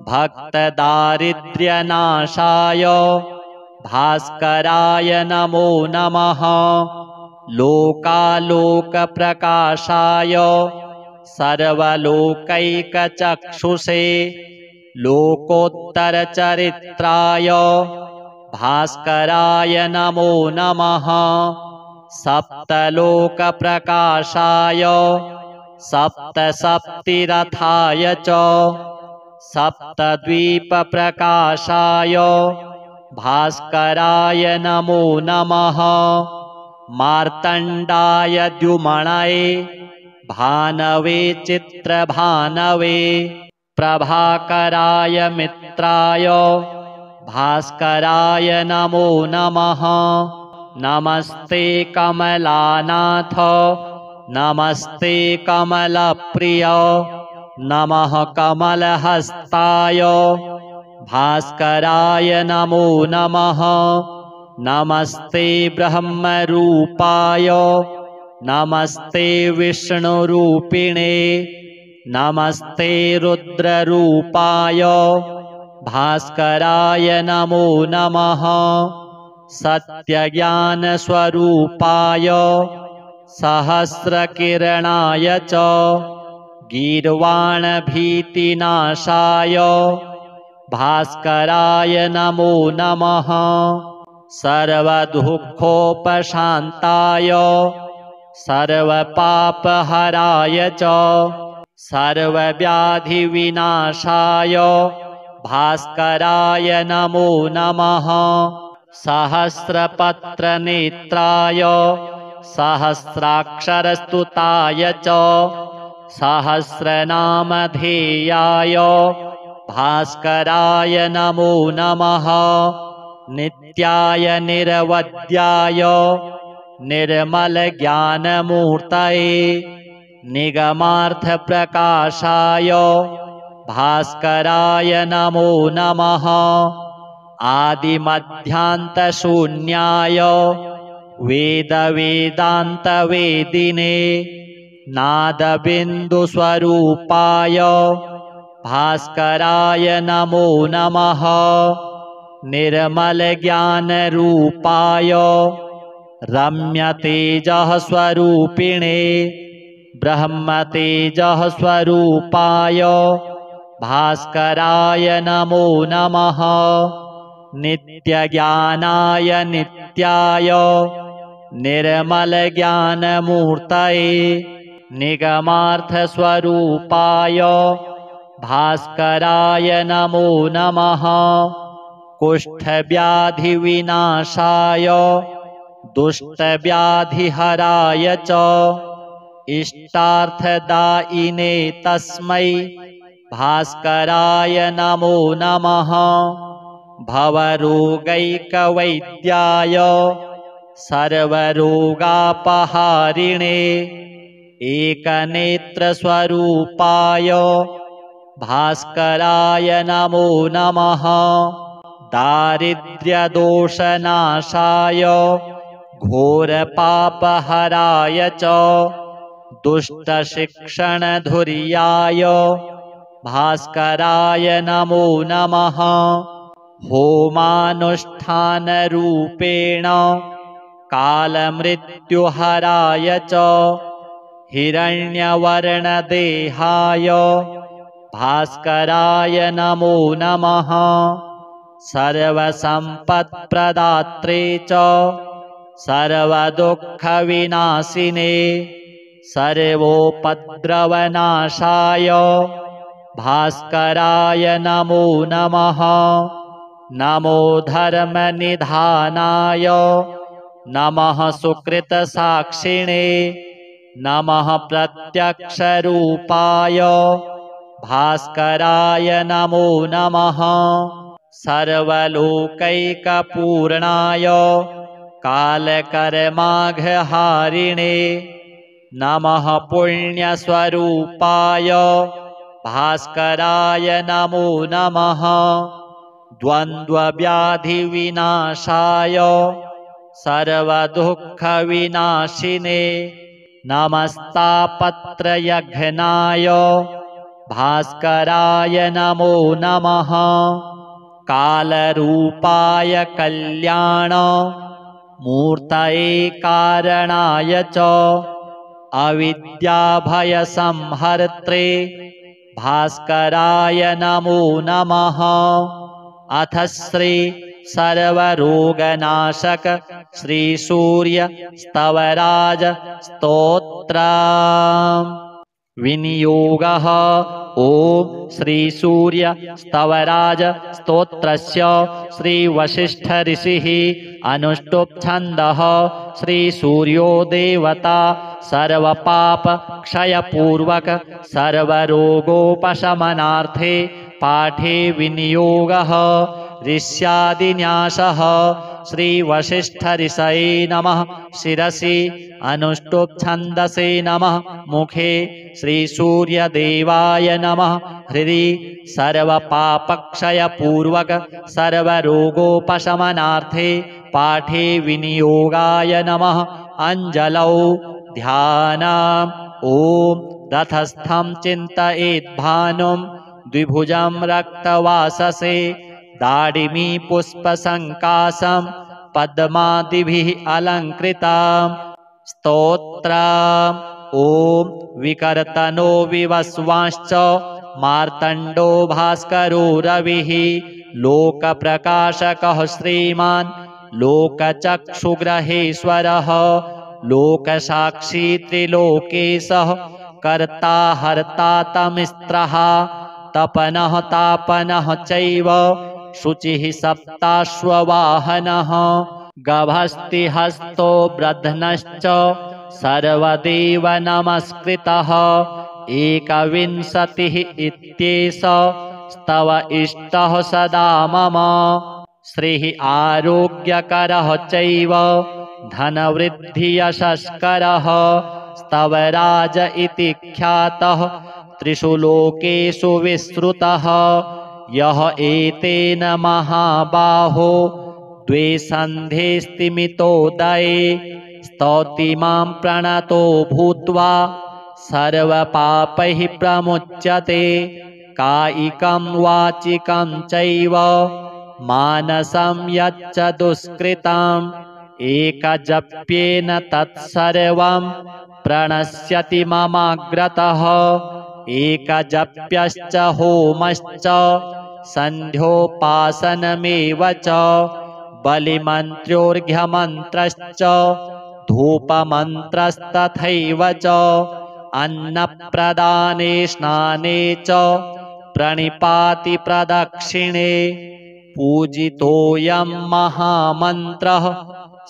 भक्तदारिद्र्यनाशाय भास्कराय नमो नमः। लोकालोकप्रकाशाय सर्वलोकैकचक्षुषे लोकोत्तरचरित्राय भास्कराय नमो नमः। सप्तलोकप्रकाशाय सप्तसप्तिरथाय च सप्तद्वीपप्रकाशाय भास्कराय नमो नमः। मार्तण्डाय द्युमणये भानवे चित्रभानवे प्रभाकराय मित्राय भास्कराय नमो नमः। नमस्ते कमलानाथ नमस्ते कमलप्रिय नमः कमलहस्ताय भास्कराय नमो नमः। नमस्ते ब्रह्मरूपाय नमस्ते विष्णुरूपिणे नमस्ते रुद्ररूपाय भास्कराय नमो नमः। सत्यज्ञानस्वरूपाय सहस्रकिरणाय च गीर्वाणभीतिनाशाय भास्कराय नमो नमः। सर्वदुःखोपशान्ताय सर्वपापहराय च सर्वव्याधिविनाशाय भास्कराय नमो नमः। सहस्रपत्रनेत्राय सहस्राक्षरस्तुताय च सहस्रनामधेयाय भास्कराय नमो नमः। नित्याय निरवध्याय निर्मलज्ञानमूर्तये निगमार्थप्रकाशाय भास्कराय नमो नमः। आदिमध्यान्तशून्याय वेदवेदान्तवेदिने नादबिन्दुस्वरूपाय भास्कराय नमो नमः। निर्मलज्ञानरूपाय रम्यतेजःस्वरूपिणे ब्रह्मतेजःस्वरूपाय भास्कराय नमो नमः। नित्यज्ञानाय नित्याय निर्मलज्ञानमूर्तये निगमार्थस्वरूपाय भास्कराय नमो नमः। कुष्ठव्याधिविनाशाय दुष्टव्याधिहराय च इष्टार्थदायिने तस्मै भास्कराय नमो नमः। भवरोगैकवैद्याय सर्वरोगापहारिणे एकनेत्रस्वरूपाय भास्कराय नमो नमः। दारिद्र्यदोषनाशाय घोरपापहराय च दुष्टशिक्षणधुर्याय भास्कराय नमो नमः। होमानुष्ठानरूपेण कालमृत्युहराय च हिरण्यवर्णदेहाय भास्कराय नमो नमः। सर्वसम्पत्प्रदात्रे च सर्वदुःखविनाशिने सर्वोपद्रवनाशाय भास्कराय नमो नमः। नमो धर्मनिधानाय नमः सुकृतसाक्षिणे नमः प्रत्यक्षरूपाय भास्कराय नमो नमः। सर्वलोकैकपूर्णाय कालकर्माघहारिणे नमः पुण्यस्वरूपाय भास्कराय नमो नमः। द्वन्द्वव्याधिविनाशाय सर्वदुःखविनाशिने नमस्तापत्रयघ्नाय भास्कराय नमो नमः। कालरूपाय कल्याण मूर्तये कारणाय च अविद्याभयसंहर्त्रे भास्कराय नमो नमः। अथ श्री सर्वरोगनाशक श्रीसूर्य स्तवराज स्तोत्रम् विनियोगः ॐ श्रीसूर्य स्तवराज स्तोत्रस्य श्रीवसिष्ठ ऋषिः अनुष्टुप् छन्दः श्रीसूर्यो देवता सर्वपाप क्षयपूर्वक सर्वरोगोपशमनार्थे पाठे विनियोगः ऋष्यादिन्यासः श्रीवसिष्ठ ऋषये नमः शिरसि अनुष्टुप् छन्दसे नमः मुखे श्रीसूर्यदेवाय नमः हृदि सर्वपापक्षयपूर्वक सर्वरोगोपशमनार्थे पाठे विनियोगाय नमः अञ्जलौ ध्यानम् ॐ रथस्थं चिन्तयेद्भानुं द्विभुजं रक्तवाससे दाडिमी पुष्पसङ्काशं पद्मादिभिः अलङ्कृतं स्तोत्रम् ॐ विकर्तनो विवस्वांश्च मार्तण्डो भास्करो रविः लोकप्रकाशकः श्रीमान् लोकचक्षुग्रहेश्वरः लोकसाक्षी त्रिलोकेशः कर्ता हर्ता तमिस्त्रः तपनः तापनः चैव शुचिः सप्ताश्ववाहनः गभस्तिहस्तो ब्रध्नश्च सर्वदेव नमस्कृतः एकविंशतिः इत्येष स्तव इष्टः सदा मम श्रीः आरोग्यकरः चैव धनवृद्धियशस्करः स्तवराज इति ख्यातः त्रिषु लोकेषु विश्रुतः यः एतेन महाबाहो द्वे सन्धे स्तिमितोदये स्तौति मां प्रणतो भूत्वा सर्वपापैः प्रमुच्यते कायिकं वाचिकं चैव मानसं यच्च दुष्कृतम् एकजप्येन तत्सर्वं प्रणश्यति ममाग्रतः एकजप्यश्च होमश्च सन्ध्योपासनमेव च बलिमन्त्रोर्घ्यमन्त्रश्च धूपमन्त्रस्तथैव च अन्नप्रदाने स्नाने च प्रणिपाति प्रदक्षिणे पूजितोऽयं महामन्त्रः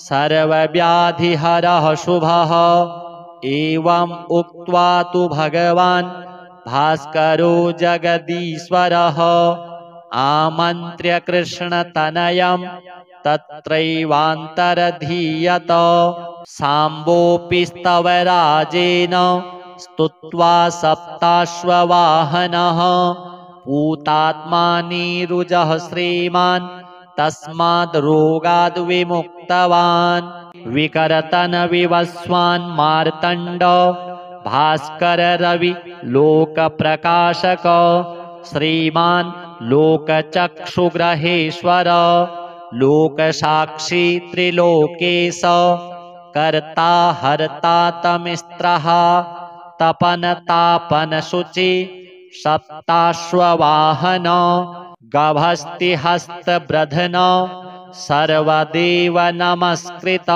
सर्वव्याधिहरः शुभः एवम् उक्त्वा तु भगवान् भास्करो जगदीश्वरः आमन्त्र्य कृष्णतनयं तत्रैवान्तरधीयत साम्बोऽपि स्तवराजेन स्तुत्वा सप्ताश्ववाहनः पूतात्मा नीरुजः श्रीमान् तस्माद् रोगाद् विमुक्तवान् विकर्तन विवस्वान् मार्तण्ड भास्कर रवि लोकप्रकाशक श्रीमान् लोकचक्षुग्रहेश्वर लोकसाक्षी त्रिलोकेश कर्ता हर्ता तमिस्त्रः तपनतापनशुचि सप्ताश्ववाहन गभस्तिहस्तब्रध्न सर्वदेव नमस्कृत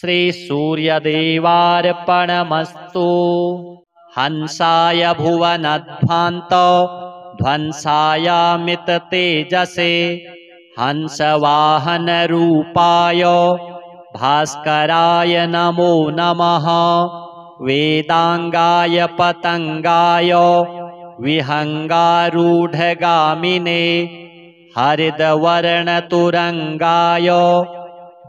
श्रीसूर्यदेवार्पणमस्तु हंसाय भुवनध्वान्त ध्वंसायामिततेजसे हंसवाहनरूपाय भास्कराय नमो नमः वेदांगाय पतंगाय विहंगारूढगामिने हरिद्वर्णतुरंगाय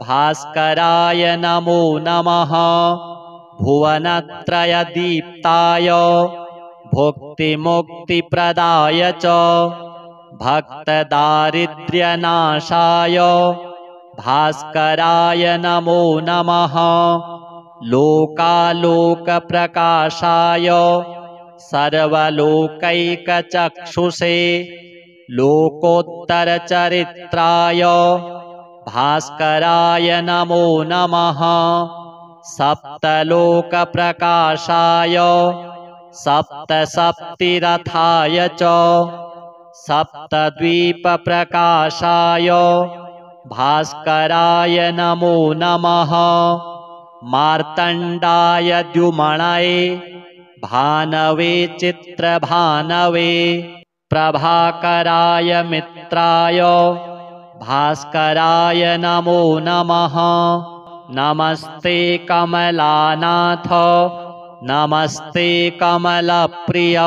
भास्कराय नमो नमः भुवनत्रयदीप्ताय भुक्तिमुक्तिप्रदाय च भक्तदारिद्र्यनाशाय भास्कराय नमो नमः लोकालोकप्रकाशाय सर्वलोकैकचक्षुषे लोकोत्तरचरित्राय भास्कराय नमो नमः सप्तलोकप्रकाशाय सप्तसप्तिरथाय च सप्तद्वीपप्रकाशाय भास्कराय नमो नमः। मार्तण्डाय द्युमणये भानवे चित्रभानवे प्रभाकराय मित्राय भास्कराय नमो नमः। नमस्ते कमलानाथ नमस्ते कमलप्रिय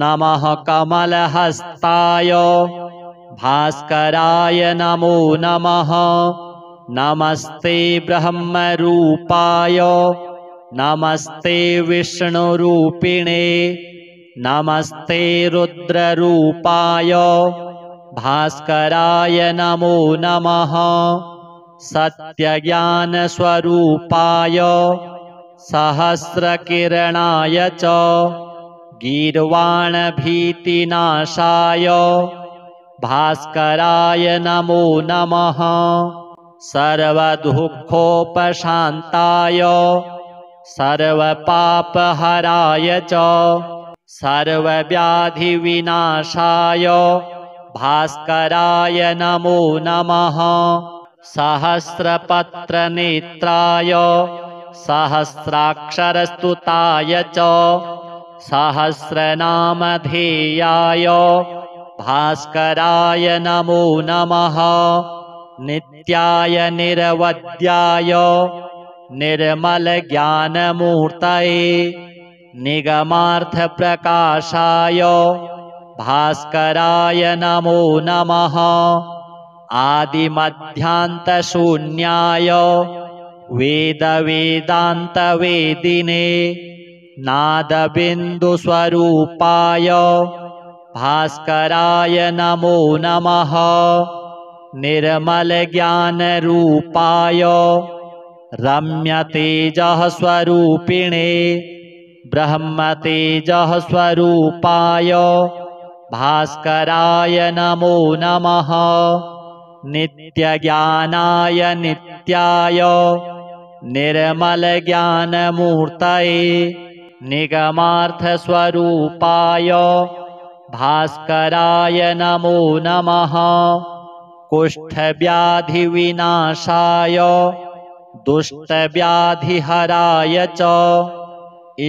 नमः कमलहस्ताय भास्कराय नमो नमः। नमस्ते ब्रह्मरूपाय नमस्ते विष्णुरूपिणे नमस्ते रुद्ररूपाय भास्कराय नमो नमः। सत्यज्ञानस्वरूपाय सहस्रकिरणाय च गीर्वाणभीतिनाशाय भास्कराय नमो नमः। सर्वदुःखोपशान्ताय सर्वपापहराय च सर्वव्याधिविनाशाय भास्कराय नमो नमः। सहस्रपत्रनेत्राय सहस्राक्षरस्तुताय च सहस्रनामधेयाय भास्कराय नमो नमः। नित्याय निरवध्याय निर्मलज्ञानमूर्तये निगमार्थप्रकाशाय भास्कराय नमो नमः। आदिमध्यान्तशून्याय वेदवेदान्तवेदिने नादबिन्दुस्वरूपाय भास्कराय नमो नमः। निर्मलज्ञानरूपाय रम्यतेजःस्वरूपिणे ब्रह्मतेजःस्वरूपाय भास्कराय नमो नमः। नित्यज्ञानाय नित्याय निर्मलज्ञानमूर्तये निगमार्थस्वरूपाय भास्कराय नमो नमः। कुष्ठव्याधिविनाशाय दुष्टव्याधिहराय च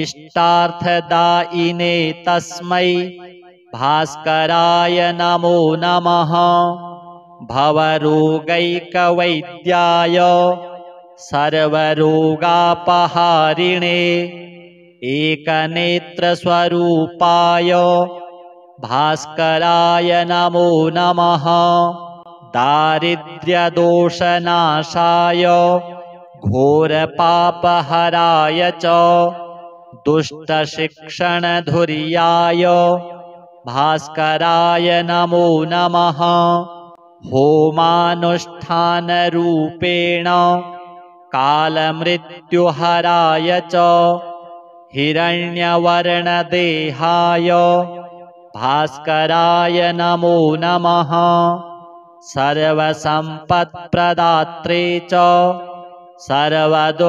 इष्टार्थदायिने तस्मै भास्कराय नमो नमः। भवरोगैकवैद्याय सर्वरोगापहारिणे एकनेत्रस्वरूपाय भास्कराय नमो नमः। दारिद्र्यदोषनाशाय घोरपापहराय च दुष्टशिक्षणधुर्याय भास्कराय नमो नमः। होमानुष्ठानरूपेण कालमृत्युहराय च हिरण्यवर्णदेहाय भास्कराय नमो नमः। सर्वसम्पत्प्रदात्रे च सर्वदुःखविनाशिने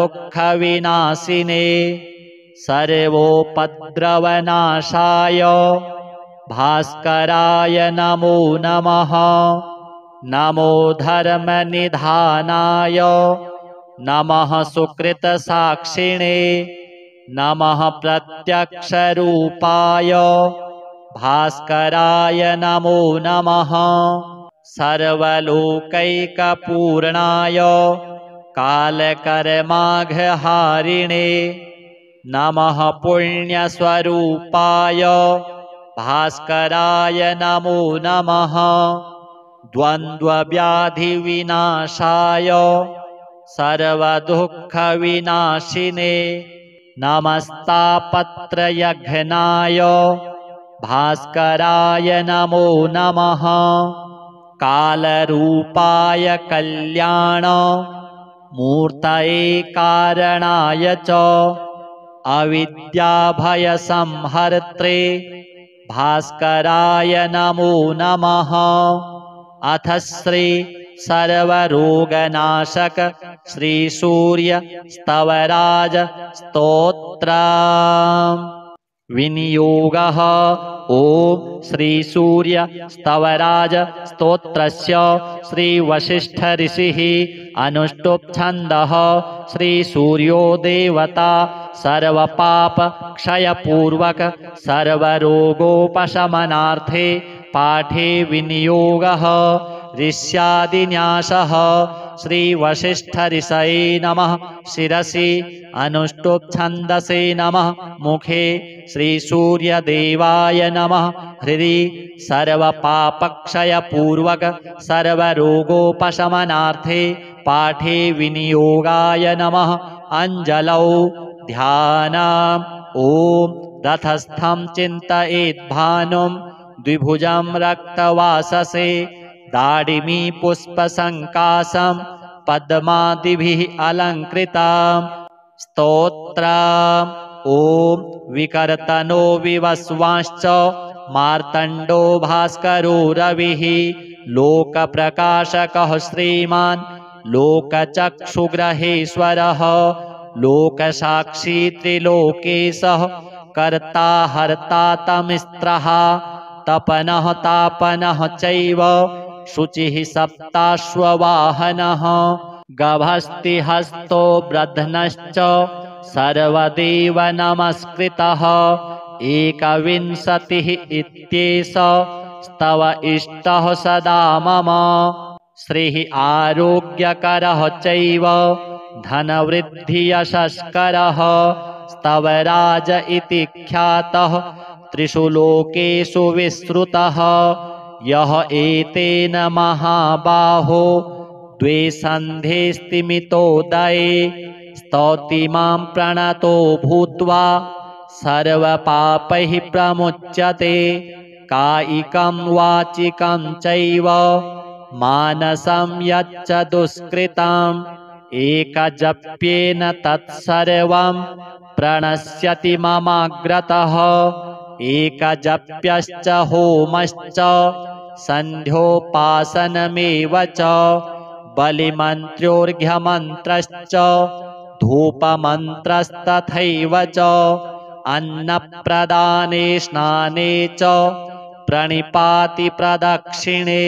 सर्वोपद्रवनाशाय भास्कराय नमो नमः। नमो धर्मनिधानाय नमः सुकृतसाक्षिणे नमः प्रत्यक्षरूपाय भास्कराय नमो नमः। सर्वलोकैकपूर्णाय कालकर्माघहारिणे नमः पुण्यस्वरूपाय भास्कराय नमो नमः। द्वन्द्वव्याधिविनाशाय सर्वदुःखविनाशिने नमस्तापत्रयघ्नाय भास्कराय नमो नमः। कालरूपाय कल्याण मूर्तये कारणाय च अविद्याभयसंहर्त्रे भास्कराय नमो नमः। अथ श्री सर्वरोगनाशक श्री सूर्य स्तवराज स्तोत्रम्। विनियोगः ॐ श्रीसूर्य स्तवराज स्तोत्रस्य श्रीवसिष्ठ ऋषिः अनुष्टुप् छन्दः श्रीसूर्यो देवता सर्वपाप क्षयपूर्वक सर्वरोगोपशमनार्थे पाठे विनियोगः ऋष्यादिन्यासः श्रीवसिष्ठ ऋषये नमः शिरसि अनुष्टुप् छन्दसे नमः मुखे श्रीसूर्यदेवाय नमः हृदि सर्वपापक्षयपूर्वक सर्वरोगोपशमनार्थे पाठे विनियोगाय नमः अञ्जलौ ध्यानम् ॐ रथस्थं चिन्तयेद्भानुं द्विभुजं रक्तवाससे दाडिमी पुष्पसङ्काशं पद्मादिभिः अलङ्कृताम् स्तोत्रम् ॐ विकर्तनो विवस्वांश्च मार्तण्डो भास्करो रविः लोकप्रकाशकः श्रीमान् लोकचक्षुग्रहेश्वरः लोकसाक्षी त्रिलोकेशः कर्ता हर्ता तमिस्त्रः तपनः तापनः चैव शुचिः सप्ताश्ववाहनः गभस्तिहस्तो ब्रध्नश्च सर्वदेव नमस्कृतः एकविंशतिः इत्येष स्तव इष्टः सदा मम श्रीः आरोग्यकरः चैव धनवृद्धियशस्करः स्तवराज इति ख्यातः त्रिषु लोकेषु विश्रुतः यः एतेन महाबाहो द्वे सन्धे स्तिमितोदये स्तौति मां प्रणतो भूत्वा सर्वपापैः प्रमुच्यते कायिकं वाचिकं चैव मानसं यच्च दुष्कृतम् एकजप्येन तत्सर्वं प्रणश्यति ममाग्रतः एकजप्यश्च होमश्च सन्ध्योपासनमेव च बलिमन्त्रोर्घ्यमन्त्रश्च धूपमन्त्रस्तथैव च अन्नप्रदाने स्नाने च प्रणिपाति प्रदक्षिणे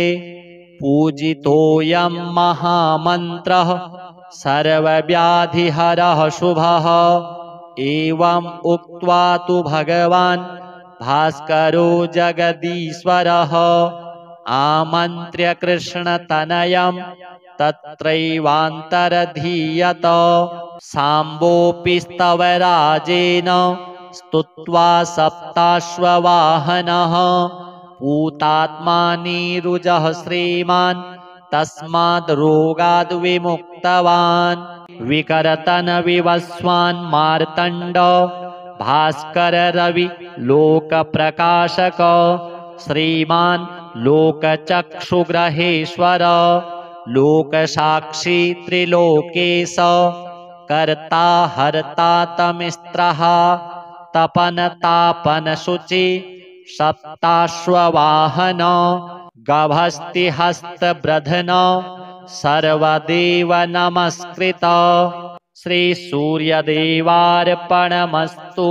पूजितोऽयं महामन्त्रः सर्वव्याधिहरः शुभः एवम् उक्त्वा तु भगवान् भास्करो जगदीश्वरः आमन्त्र्य कृष्णतनयं तत्रैवान्तरधीयत साम्बोऽपि स्तवराजेन स्तुत्वा सप्ताश्ववाहनः पूतात्मा नीरुजः श्रीमान् तस्माद् रोगाद् विमुक्तवान् विकर्तन विवस्वान् मार्तण्ड भास्कर रवि लोकप्रकाशक श्रीमान् लोकचक्षुग्रहेश्वर लोकसाक्षी त्रिलोकेश कर्ता हर्ता तमिस्त्रः तपनतापनशुचि सप्ताश्ववाहन गभस्तिहस्तब्रध्न सर्वदेव नमस्कृत श्रीसूर्यदेवार्पणमस्तु।